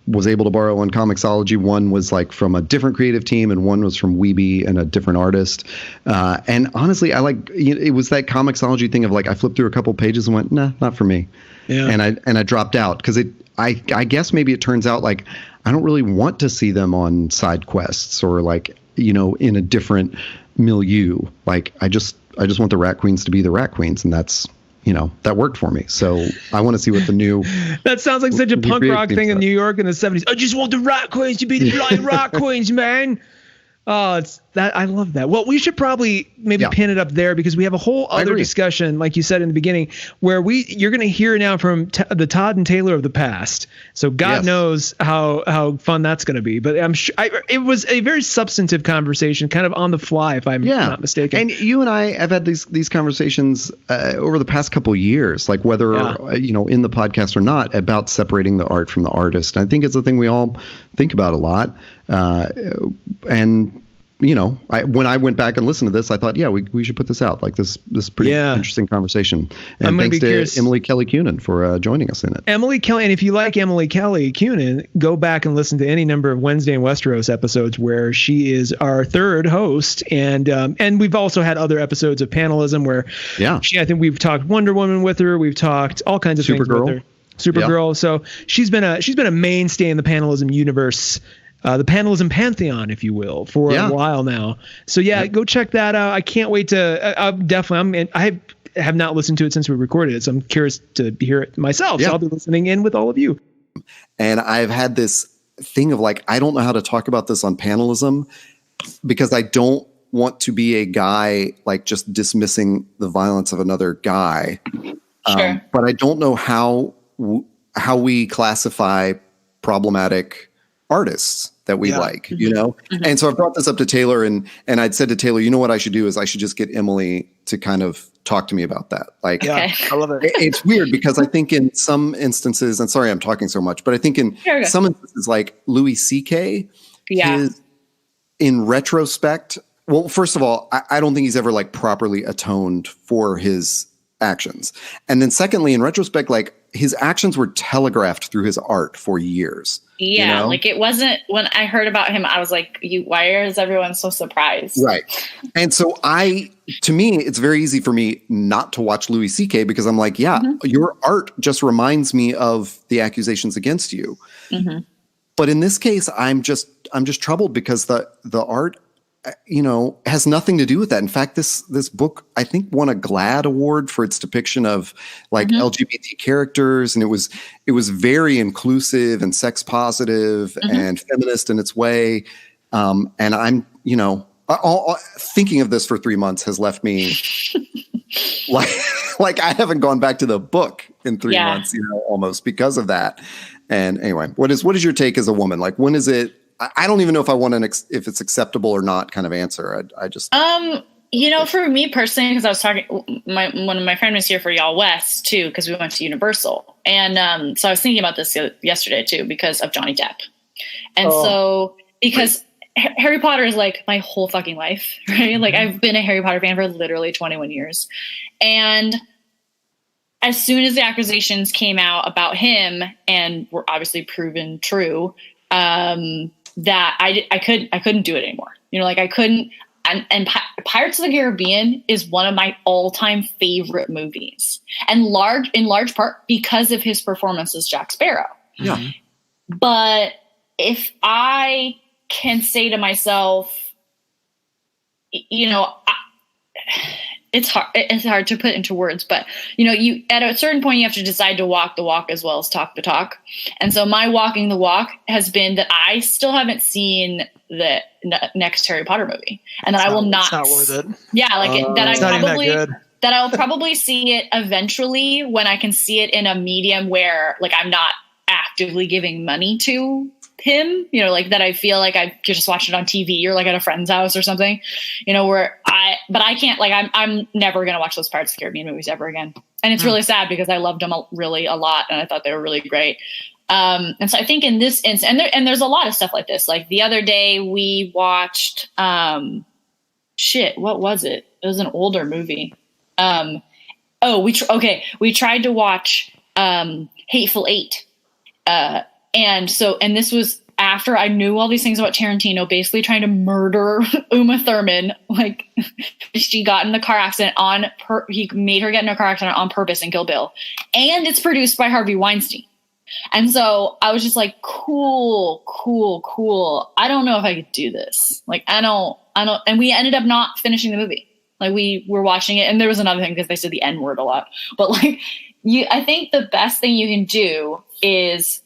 was able to borrow on Comixology. One was like from a different creative team, and one was from Weeby and a different artist. And honestly, it was that Comixology thing of like I flipped through a couple pages and went, nah, not for me. Yeah. And I dropped out because I guess maybe it turns out like I don't really want to see them on side quests or like in a different milieu. Like I just want the Rat Queens to be the Rat Queens, and that's that worked for me. So I want to see what the new. That sounds like such a punk rock thing in New York in the 70s. I just want the rock queens to be the blind rock queens, man. Oh, it's that. I love that. Well, we should probably maybe pin it up there because we have a whole other discussion, like you said in the beginning, where you're going to hear now from the Todd and Taylor of the past. So God knows how fun that's going to be. But I'm sure it was a very substantive conversation, kind of on the fly, if I'm not mistaken. And you and I have had these conversations over the past couple of years, like whether in the podcast or not, about separating the art from the artist. And I think it's a thing we all think about a lot. And when I went back and listened to this, I thought, we should put this out. Like this pretty interesting conversation. And thanks to Emily Kelley Kunin for joining us in it. Emily Kelley, and if you like Emily Kelley Kunin, go back and listen to any number of Wednesday in Westeros episodes where she is our third host, and we've also had other episodes of panelism where I think we've talked Wonder Woman with her, we've talked all kinds of things with her. Supergirl. So she's been a mainstay in the panelism universe. The panelism pantheon, if you will, for a while now. So go check that out. I can't wait to. I have not listened to it since we recorded it, so I'm curious to hear it myself. So I'll be listening in with all of you. And I've had this thing of like, I don't know how to talk about this on panelism because I don't want to be a guy like just dismissing the violence of another guy. Sure. But I don't know how we classify problematic artists that we like, And so I brought this up to Taylor and I'd said to Taylor, what I should do is I should just get Emily to kind of talk to me about that. Like, I love it. It's weird because I think in some instances, and sorry, I'm talking so much, but I think in some instances like Louis C.K. is in retrospect. Well, first of all, I don't think he's ever like properly atoned for his actions. And then secondly, in retrospect, like his actions were telegraphed through his art for years. Yeah. Like it wasn't when I heard about him, I was like, why is everyone so surprised? Right. And so to me, it's very easy for me not to watch Louis C.K. because I'm like, your art just reminds me of the accusations against you. Mm-hmm. But in this case, I'm just troubled because the art, has nothing to do with that. In fact, this book, I think, won a GLAAD award for its depiction of like LGBT characters. And it was very inclusive and sex positive and feminist in its way. And I'm, thinking of this for 3 months has left me like I haven't gone back to the book in 3 months, almost because of that. And anyway, what is your take as a woman? Like, when is it? I don't even know if I want if it's acceptable or not kind of answer. I just, for me personally, because I was talking, one of my friends was here for Y'all West too, because we went to Universal. And so I was thinking about this yesterday too, because of Johnny Depp. And so, because Harry Potter is like my whole fucking life, right? Like I've been a Harry Potter fan for literally 21 years. And as soon as the accusations came out about him and were obviously proven true, that I couldn't do it anymore. I couldn't. And Pirates of the Caribbean is one of my all-time favorite movies, and in large part because of his performance as Jack Sparrow. Yeah. But if I can say to myself, it's hard to put into words, but you at a certain point you have to decide to walk the walk as well as talk the talk. And so my walking the walk has been that I still haven't seen the next Harry Potter movie, and that I will not. It's not worth it. Yeah, that I'll probably see it eventually when I can see it in a medium where like I'm not actively giving money to him, that I feel like I could just watch it on TV or like at a friend's house or something, but I can't, like, I'm never going to watch those Pirates of the Caribbean movies ever again. And it's really sad because I loved them really a lot. And I thought they were really great. And so I think in this instance, and there's a lot of stuff like this, like the other day we watched, what was it? It was an older movie. We tried to watch, Hateful Eight. And this was after I knew all these things about Tarantino, basically trying to murder Uma Thurman. Like she got in the car accident he made her get in a car accident on purpose in Kill Bill. And it's produced by Harvey Weinstein. And so I was just like, cool. I don't know if I could do this. Like, I don't, and we ended up not finishing the movie. Like we were watching it, and there was another thing because they said the N word a lot. But like I think the best thing you can do is,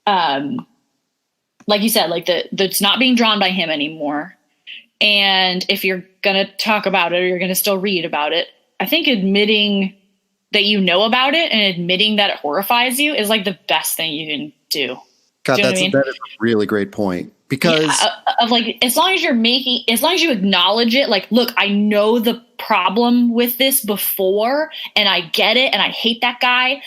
like you said, like it's not being drawn by him anymore. And if you're going to talk about it or you're going to still read about it, I think admitting that you know about it and admitting that it horrifies you is like the best thing you can do. God, that is a really great point. Because of like, as long as you acknowledge it, like, look, I know the problem with this before and I get it and I hate that guy,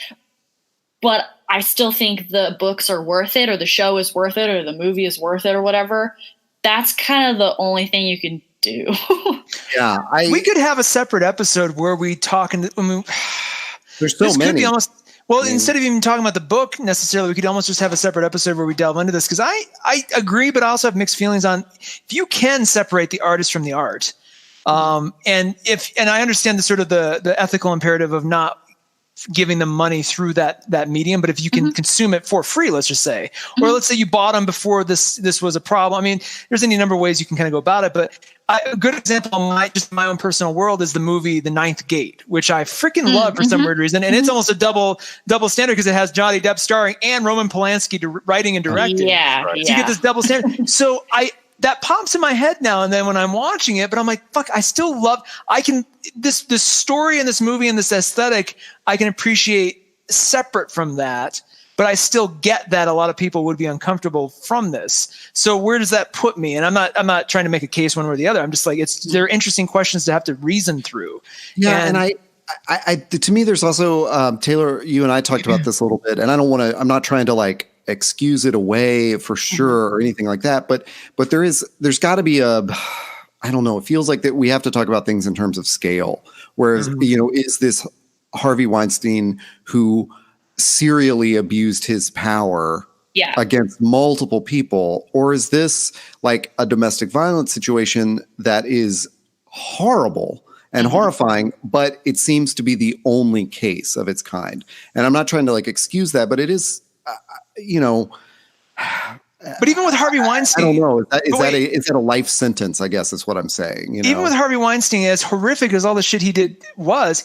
but I still think the books are worth it or the show is worth it or the movie is worth it or whatever. That's kind of the only thing you can do. Yeah. We could have a separate episode where we talk there's so many. Instead of even talking about the book necessarily, we could almost just have a separate episode where we delve into this. Because I agree, but I also have mixed feelings on if you can separate the artist from the art. And I understand the sort of the ethical imperative of not giving them money through that medium, but if you can consume it for free, let's just say, or let's say you bought them before this was a problem. I mean, there's any number of ways you can kind of go about it, but a good example of my own personal world is the movie The Ninth Gate, which I freaking love for some weird reason. And it's almost a double standard because it has Johnny Depp starring and Roman Polanski writing and directing. Yeah. So you get this double standard. So that pops in my head now and then when I'm watching it, but I'm like, fuck, I still love, this story and this movie and this aesthetic, I can appreciate separate from that, but I still get that a lot of people would be uncomfortable from this. So where does that put me? And I'm not trying to make a case one way or the other. I'm just like, they're interesting questions to have to reason through. Yeah. And I to me, there's also, Taylor, you and I talked about this a little bit, and I'm not trying to like excuse it away for sure or anything like that. But there's got to be I don't know. It feels like that we have to talk about things in terms of scale. Whereas, is this Harvey Weinstein who serially abused his power against multiple people? Or is this like a domestic violence situation that is horrible and horrifying, but it seems to be the only case of its kind? And I'm not trying to like excuse that, but it is, But even with Harvey Weinstein, I don't know. Is that a life sentence? I guess is what I'm saying. Even with Harvey Weinstein, as horrific as all the shit he did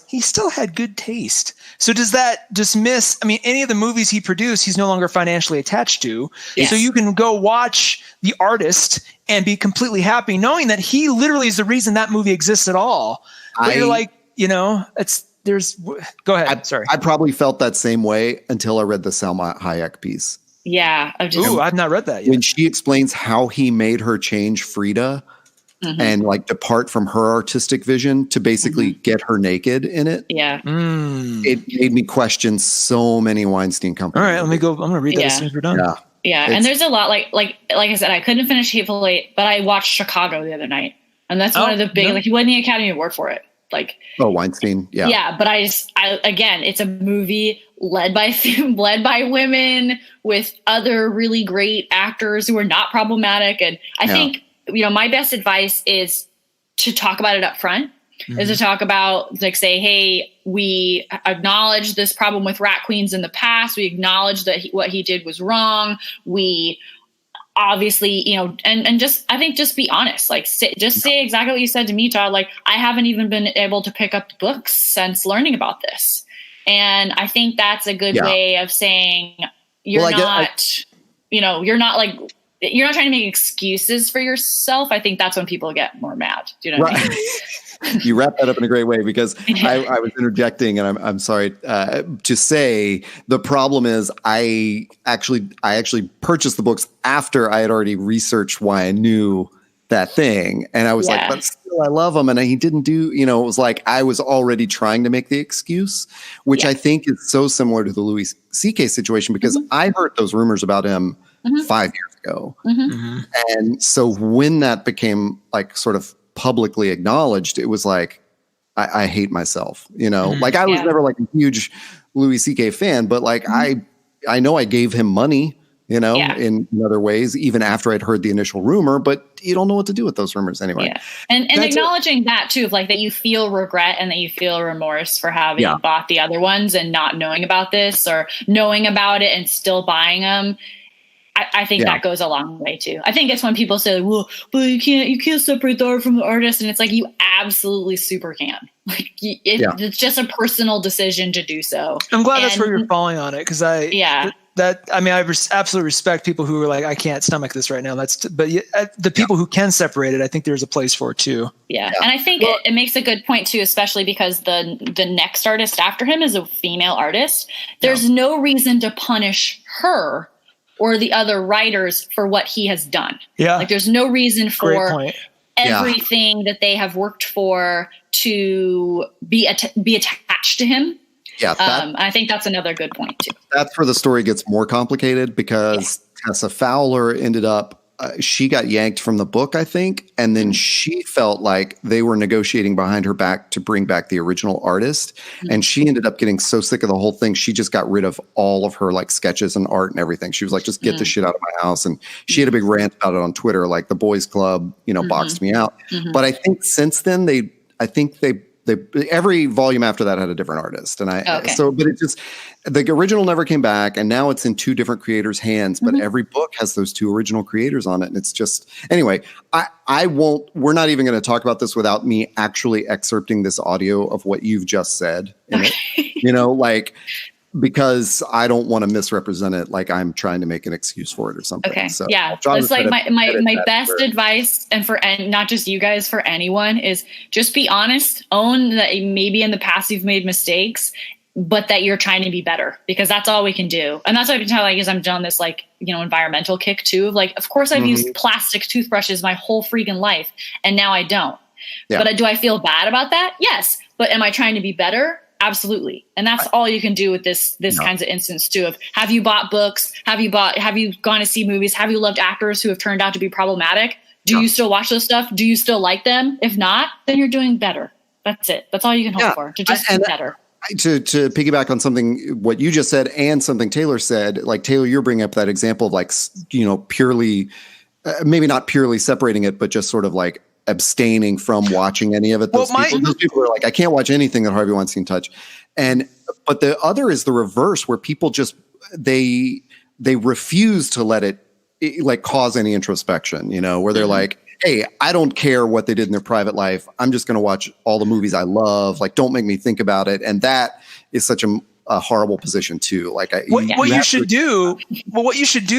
he still had good taste. So does that dismiss? I mean, any of the movies he produced, he's no longer financially attached to. Yes. So you can go watch The Artist and be completely happy, knowing that he literally is the reason that movie exists at all. But you're like, go ahead. Sorry, I probably felt that same way until I read the Salma Hayek piece. Yeah. I've not read that yet. When she explains how he made her change Frida and like depart from her artistic vision to basically get her naked in it. Yeah. It made me question so many Weinstein companies. All right, let me go. I'm going to read that as soon as we're done. Yeah. And there's a lot like I said, I couldn't finish Hateful Eight, but I watched Chicago the other night. And that's one of the big, he won the Academy Award for it. Weinstein. Yeah. Yeah. But again, it's a movie led by women with other really great actors who are not problematic. And I think, my best advice is to talk about it up front, is to talk about, like, say, hey, we acknowledge this problem with rat queens in the past. We acknowledge that what he did was wrong. We obviously, and just, I think just be honest, like say exactly what you said to me, Todd. Like, I haven't even been able to pick up books since learning about this. And I think that's a good way of saying you're not trying to make excuses for yourself. I think that's when people get more mad. Do you know what I mean? You wrap that up in a great way, because I was interjecting, and I'm sorry to say the problem is I actually purchased the books after I had already researched why I knew that thing, and I was like, but still I love him, and he didn't do. It was like I was already trying to make the excuse, which I think is so similar to the Louis C.K. situation, because I heard those rumors about him 5 years ago, and so when that became like sort of publicly acknowledged, it was like I hate myself, like I was never like a huge Louis C.K. fan, but like I know I gave him money, in other ways, even after I'd heard the initial rumor, but you don't know what to do with those rumors anyway. Yeah. And acknowledging that too, like that you feel regret and that you feel remorse for having bought the other ones and not knowing about this, or knowing about it and still buying them. I think that goes a long way too. I think it's when people say, well, but you can't separate the art from the artist. And it's like, you absolutely super can. Like it's just a personal decision to do so. I'm glad that's where you're falling on it. Cause I absolutely respect people who are like, I can't stomach this right now. But the people who can separate it, I think there's a place for it too. Yeah. And I think it makes a good point too, especially because the next artist after him is a female artist. There's no reason to punish her or the other writers for what he has done. Yeah. Like there's no reason for everything that they have worked for to be attached to him. Yeah. I think that's another good point too. That's where the story gets more complicated because Tessa Fowler ended up, she got yanked from the book, I think. And then she felt like they were negotiating behind her back to bring back the original artist. Mm-hmm. And she ended up getting so sick of the whole thing. She just got rid of all of her like sketches and art and everything. She was like, just get the shit out of my house. And she had a big rant about it on Twitter. Like the boys club, boxed me out. Mm-hmm. But I think since then they every volume after that had a different artist. And but it just, the original never came back and now it's in two different creators' hands, but every book has those two original creators on it. And it's just, anyway, we're not even going to talk about this without me actually excerpting this audio of what you've just said. Because I don't want to misrepresent it like I'm trying to make an excuse for it or something. Okay. So it's like my best advice, and not just you guys, for anyone, is just be honest, own that maybe in the past you've made mistakes, but that you're trying to be better, because that's all we can do. And that's what I've been telling you, is I'm done this environmental kick too. Like, of course I've used plastic toothbrushes my whole freaking life and now I don't. Yeah. But do I feel bad about that? Yes. But am I trying to be better? Absolutely. And that's all you can do with this kinds of instance too. Of, have you bought books? Have you gone to see movies? Have you loved actors who have turned out to be problematic? Do you still watch those stuff? Do you still like them? If not, then you're doing better. That's it. That's all you can hope for, to just be better. To piggyback on something, what you just said and something Taylor said, like Taylor, you're bringing up that example of like, purely, maybe not purely separating it, but just sort of like abstaining from watching any of it. Those people are like, I can't watch anything that Harvey Weinstein touched. But the other is the reverse, where people just, they refuse to let it like cause any introspection, where they're like, hey, I don't care what they did in their private life. I'm just going to watch all the movies I love. Like, don't make me think about it. And that is such a horrible position too. Like what you should do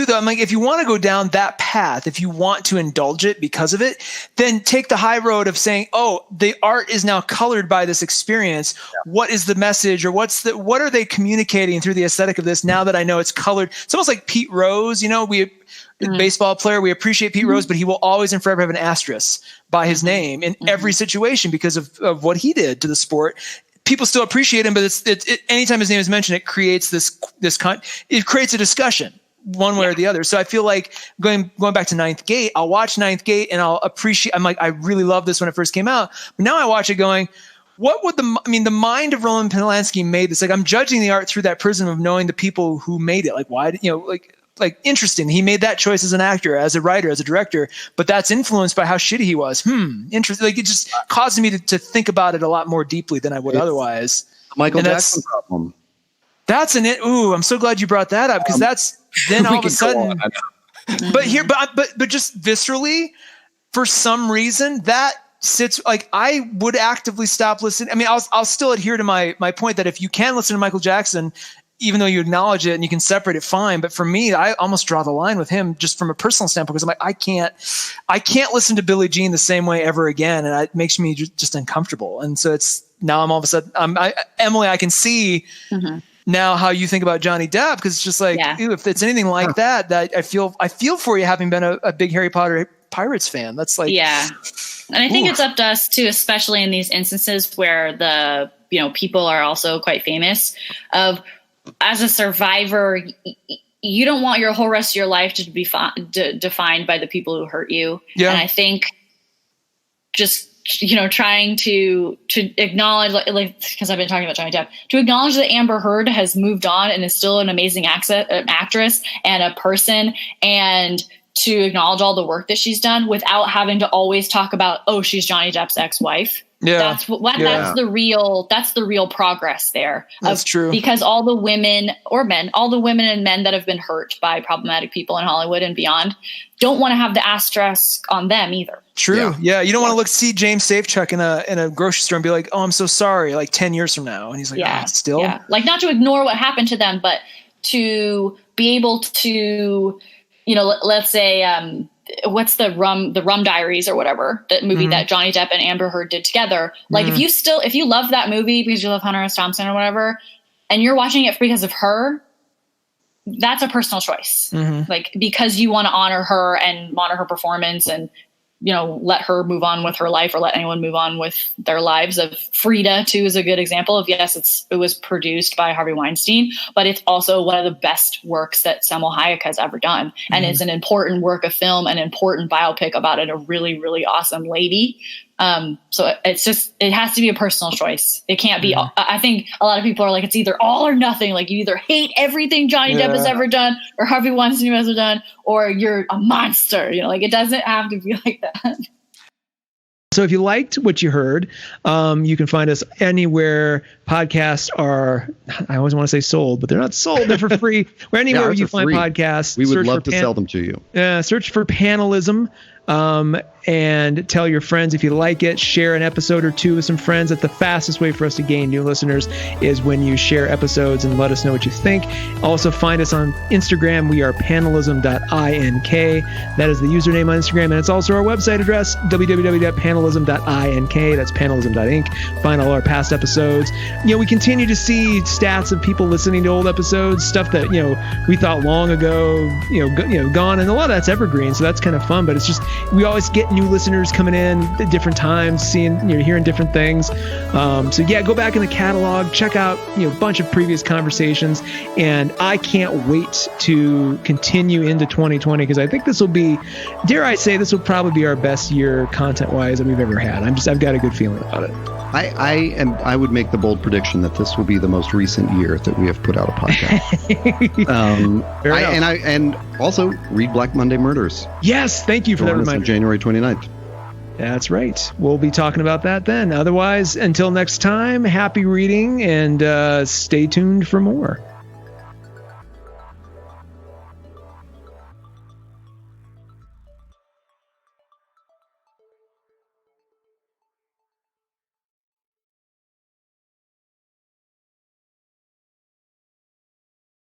though, I'm like, if you want to go down that path, if you want to indulge it because of it, then take the high road of saying, oh, the art is now colored by this experience. Yeah. What is the message, or what are they communicating through the aesthetic of this? Now that I know it's colored, it's almost like Pete Rose, baseball player, we appreciate Pete Rose, but he will always and forever have an asterisk by his name in every situation because of what he did to the sport. People still appreciate him, but it anytime his name is mentioned, it creates it creates a discussion one way or the other. So I feel like going back to Ninth Gate, I'll watch Ninth Gate and I'll appreciate. I'm like, I really loved this when it first came out, but now I watch it going, what would the mind of Roman Polanski made this? Like, I'm judging the art through that prism of knowing the people who made it. Like, why? Like interesting. He made that choice as an actor, as a writer, as a director, but that's influenced by how shitty he was. Interesting. Like, it just caused me to think about it a lot more deeply than I would otherwise. Michael Jackson problem. That's ooh, I'm so glad you brought that up, because that's then all of a sudden. But just viscerally, for some reason, that sits like I would actively stop listening. I mean, I'll still adhere to my point that if you can listen to Michael Jackson, even though you acknowledge it and you can separate it, fine. But for me, I almost draw the line with him just from a personal standpoint, because I'm like, I can't listen to Billie Jean the same way ever again. And it makes me just uncomfortable. And so now I'm all of a sudden, Emily, I can see now how you think about Johnny Depp, because it's just like, ew, if it's anything like that I feel for you, having been a big Harry Potter Pirates fan. That's like, and I think it's up to us too, especially in these instances where the, people are also quite famous, of, as a survivor, you don't want your whole rest of your life to be defined by the people who hurt you. Yeah. And I think just, trying to acknowledge, like, because I've been talking about Johnny Depp, to acknowledge that Amber Heard has moved on and is still an amazing actress and a person, and to acknowledge all the work that she's done without having to always talk about, oh, she's Johnny Depp's ex-wife. That's the real progress there. That's true. Because all the women and men that have been hurt by problematic people in Hollywood and beyond don't want to have the asterisk on them either. True. Yeah. You don't want to see James Safechuck in a grocery store and be like, "Oh, I'm so sorry," like 10 years from now. And he's like, still. Yeah. Like, not to ignore what happened to them, but to be able to, let's say, what's the Rum Diaries or whatever, that movie that Johnny Depp and Amber Heard did together. Like, if you love that movie because you love Hunter S. Thompson or whatever, and you're watching it because of her, that's a personal choice. Like, because you want to honor her and honor her performance and, let her move on with her life, or let anyone move on with their lives. Of Frida too is a good example of, yes, it was produced by Harvey Weinstein, but it's also one of the best works that Selma Hayek has ever done. And it's an important work of film, an important biopic about a really, really awesome lady. So it has to be a personal choice. It can't be, I think a lot of people are like, it's either all or nothing. Like, you either hate everything Johnny Depp has ever done or Harvey Weinstein has ever done, or you're a monster, like, it doesn't have to be like that. So if you liked what you heard, you can find us anywhere podcasts are, I always want to say sold, but they're not sold. They're for free. Or anywhere you find podcasts. We would love to sell them to you. Search for Panelism. And tell your friends if you like it. Share an episode or two with some friends. That's the fastest way for us to gain new listeners, is when you share episodes and let us know what you think. Also, find us on Instagram. We are panelism.ink. That is the username on Instagram, and it's also our website address, www.panelism.ink. That's panelism.ink. Find all our past episodes. We continue to see stats of people listening to old episodes, stuff that we thought long ago, gone, and a lot of that's evergreen, so that's kind of fun. But it's just, we always get new listeners coming in at different times, hearing different things. So yeah, go back in the catalog, check out a bunch of previous conversations, and I can't wait to continue into 2020, because I think this will be, dare I say, this will probably be our best year content-wise that we've ever had. I've got a good feeling about it. I would make the bold prediction that this will be the most recent year that we have put out a podcast. And also read Black Monday Murders. Yes, thank you for that reminder. On January 29th. That's right. We'll be talking about that then. Otherwise, until next time, happy reading, and stay tuned for more.